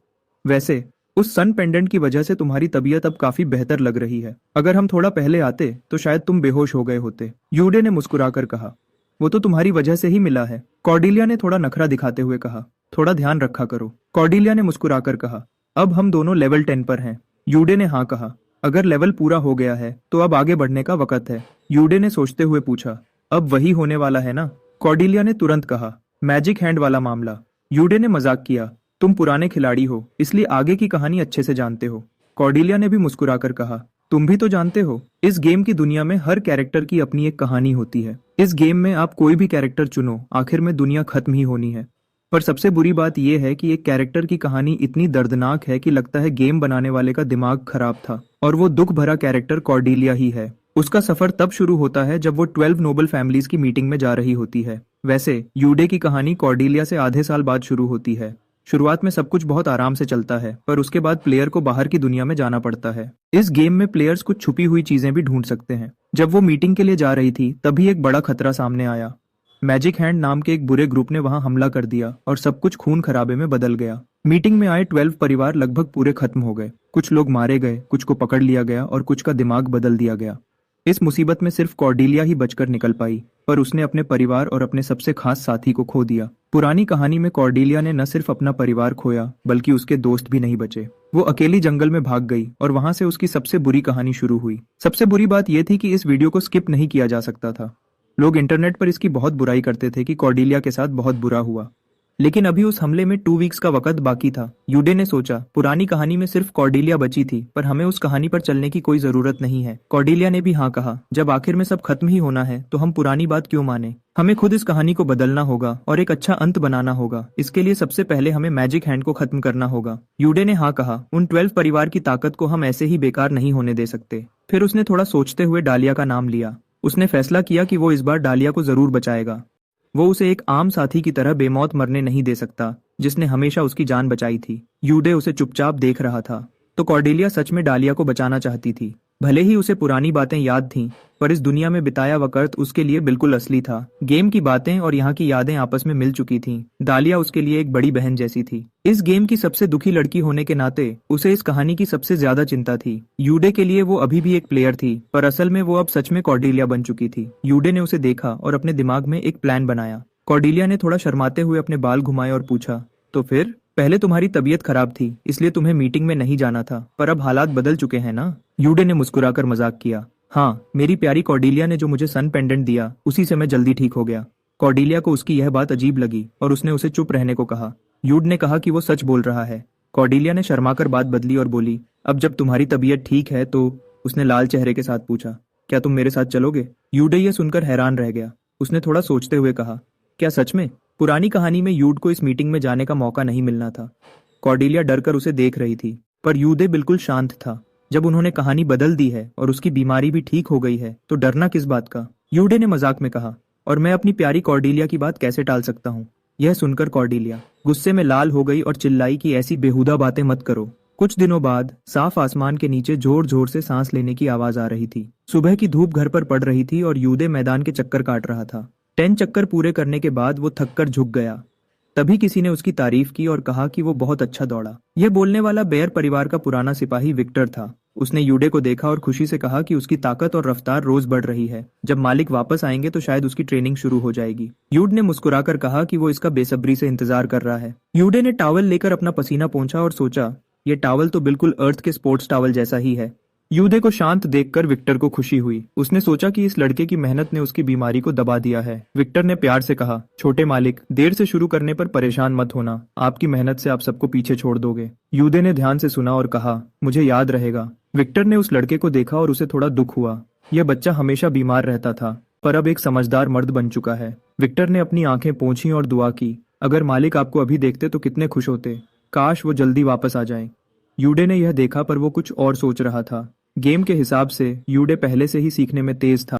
वैसे उस सन पेंडेंट की वजह से तुम्हारी तबीयत अब काफी बेहतर लग रही है। अगर हम थोड़ा पहले आते तो शायद तुम बेहोश हो गए होते। यूडे ने मुस्कुराकर कहा, वो तो तुम्हारी वजह से ही मिला है। कॉर्डिलिया ने थोड़ा नखरा दिखाते हुए कहा, थोड़ा ध्यान रखा करो। कॉर्डिलिया ने मुस्कुराकर कहा, अब हम दोनों लेवल 10 पर हैं। यूडे ने हाँ कहा, अगर लेवल पूरा हो गया है तो अब आगे बढ़ने का वक्त है। यूडे ने सोचते हुए पूछा, अब वही होने वाला है ना? कॉर्डिलिया ने तुरंत कहा, मैजिक हैंड वाला मामला। यूडे ने मजाक किया, तुम पुराने खिलाड़ी हो इसलिए आगे की कहानी अच्छे से जानते हो। कॉर्डिलिया ने भी मुस्कुराकर कहा, तुम भी तो जानते हो, इस गेम की दुनिया में हर कैरेक्टर की अपनी एक कहानी होती है। इस गेम में आप कोई भी कैरेक्टर चुनो, आखिर में दुनिया खत्म ही होनी है। पर सबसे बुरी बात यह है कि एक कैरेक्टर की कहानी इतनी दर्दनाक है कि लगता है गेम बनाने वाले का दिमाग खराब था, और वो दुख भरा कैरेक्टर कॉर्डिलिया ही है। उसका सफर तब शुरू होता है जब वो 12 नोबल फैमिलीज की मीटिंग में जा रही होती है। वैसे यूडे की कहानी कॉर्डिलिया से आधे साल बाद शुरू होती है। शुरुआत में सब कुछ बहुत आराम से चलता है, पर उसके बाद प्लेयर को बाहर की दुनिया में जाना पड़ता है। इस गेम में प्लेयर्स कुछ छुपी हुई चीजें भी ढूंढ सकते हैं। जब वो मीटिंग के लिए जा रही थी तभी एक बड़ा खतरा सामने आया। मैजिक हैंड नाम के एक बुरे ग्रुप ने वहां हमला कर दिया और सब कुछ खून खराबे में बदल गया। मीटिंग में आए 12 परिवार लगभग पूरे खत्म हो गए। कुछ लोग मारे गए, कुछ को पकड़ लिया गया और कुछ का दिमाग बदल दिया गया। इस मुसीबत में सिर्फ कॉर्डिलिया ही बचकर निकल पाई, पर उसने अपने परिवार और अपने सबसे खास साथी को खो दिया। पुरानी कहानी में कॉर्डिलिया ने न सिर्फ अपना परिवार खोया बल्कि उसके दोस्त भी नहीं बचे। वो अकेली जंगल में भाग गई और वहां से उसकी सबसे बुरी कहानी शुरू हुई। सबसे बुरी बात यह थी कि इस वीडियो को स्किप नहीं किया जा सकता था। लोग इंटरनेट पर इसकी बहुत बुराई करते थे कि कॉर्डिलिया के साथ बहुत बुरा हुआ। लेकिन अभी उस हमले में 2 वीक्स का वक्त बाकी था। यूडे ने सोचा, पुरानी कहानी में सिर्फ कॉर्डिलिया बची थी, पर हमें उस कहानी पर चलने की कोई जरूरत नहीं है। कॉर्डिलिया ने भी हाँ कहा, जब आखिर में सब खत्म ही होना है तो हम पुरानी बात क्यों माने। हमें खुद इस कहानी को बदलना होगा और एक अच्छा अंत बनाना होगा। इसके लिए सबसे पहले हमें मैजिक हैंड को खत्म करना होगा। यूडे ने हाँ कहा, उन 12 परिवार की ताकत को हम ऐसे ही बेकार नहीं होने दे सकते। फिर उसने थोड़ा सोचते हुए डालिया का नाम लिया। उसने फैसला किया कि वो इस बार डालिया को जरूर बचाएगा। वो उसे एक आम साथी की तरह बेमौत मरने नहीं दे सकता, जिसने हमेशा उसकी जान बचाई थी। यूडे उसे चुपचाप देख रहा था। तो कॉर्डिलिया सच में डालिया को बचाना चाहती थी। भले ही उसे पुरानी बातें याद थीं, पर इस दुनिया में बिताया वक्त उसके लिए बिल्कुल असली था। गेम की बातें और यहाँ की यादें आपस में मिल चुकी थीं। डालिया उसके लिए एक बड़ी बहन जैसी थी। इस गेम की सबसे दुखी लड़की होने के नाते उसे इस कहानी की सबसे ज्यादा चिंता थी। यूडे के लिए वो अभी भी एक प्लेयर थी, पर असल में वो अब सच में कॉर्डिलिया बन चुकी थी। यूडे ने उसे देखा और अपने दिमाग में एक प्लान बनाया। कॉर्डिलिया ने थोड़ा शर्माते हुए अपने बाल घुमाए और पूछा, तो फिर? पहले तुम्हारी तबीयत खराब थी इसलिए तुम्हें मीटिंग में नहीं जाना था, पर अब हालात बदल चुके हैं ना? यूडे ने मुस्कुराकर मजाक किया। हाँ, मेरी प्यारी कॉर्डिलिया ने जो मुझे सन पेंडेंट दिया उसी से मैं जल्दी ठीक हो गया। कॉर्डिलिया को उसकी यह बात अजीब लगी और उसने उसे चुप रहने को कहा। यूड ने कहा कि वो सच बोल रहा है। कॉर्डिलिया ने शर्माकर बात बदली और बोली, अब जब तुम्हारी तबीयत ठीक है तो? उसने लाल चेहरे के साथ पूछा, क्या तुम मेरे साथ चलोगे? यूडे ये सुनकर हैरान रह गया। उसने थोड़ा सोचते हुए कहा, क्या सच में? पुरानी कहानी में यूड को इस मीटिंग में जाने का मौका नहीं मिलना था। कॉर्डिलिया डरकर उसे देख रही थी, पर यूडे बिल्कुल शांत था। जब उन्होंने कहानी बदल दी है और उसकी बीमारी भी ठीक हो गई है तो डरना किस बात का? यूडे ने मजाक में कहा, और मैं अपनी प्यारी कॉर्डिलिया की बात कैसे टाल सकता हूँ? यह सुनकर कॉर्डिलिया गुस्से में लाल हो गई और चिल्लाई कि ऐसी बेहुदा बातें मत करो। कुछ दिनों बाद साफ आसमान के नीचे जोर जोर से सांस लेने की आवाज आ रही थी। सुबह की धूप घर पर पड़ रही थी और यूडे मैदान के चक्कर काट रहा था। 10 चक्कर पूरे करने के बाद वो थककर झुक गया। तभी किसी ने उसकी तारीफ की और कहा कि वो बहुत अच्छा दौड़ा। यह बोलने वाला बेयर परिवार का पुराना सिपाही विक्टर था। उसने यूडे को देखा और खुशी से कहा कि उसकी ताकत और रफ्तार रोज बढ़ रही है। जब मालिक वापस आएंगे तो शायद उसकी ट्रेनिंग शुरू हो जाएगी। यूड ने मुस्कुराकर कहा कि वो इसका बेसब्री से इंतजार कर रहा है। यूडे ने टॉवल लेकर अपना पसीना पोंछा और सोचा, ये टॉवल तो बिल्कुल अर्थ के स्पोर्ट्स टॉवल जैसा ही है। यूदे को शांत देखकर विक्टर को खुशी हुई। उसने सोचा कि इस लड़के की मेहनत ने उसकी बीमारी को दबा दिया है। विक्टर ने प्यार से कहा, छोटे मालिक, देर से शुरू करने पर परेशान मत होना। आपकी मेहनत से आप सबको पीछे छोड़ दोगे। यूदे ने ध्यान से सुना और कहा, मुझे याद रहेगा। विक्टर ने उस लड़के को देखा और उसे थोड़ा दुख हुआ। यह बच्चा हमेशा बीमार रहता था, पर अब एक समझदार मर्द बन चुका है। विक्टर ने अपनी आंखें पोंछी और दुआ की, अगर मालिक आपको अभी देखते तो कितने खुश होते। काश वो जल्दी वापस आ जाए। यूडे ने यह देखा पर वो कुछ और सोच रहा था। गेम के हिसाब से यूडे पहले से ही सीखने में तेज था।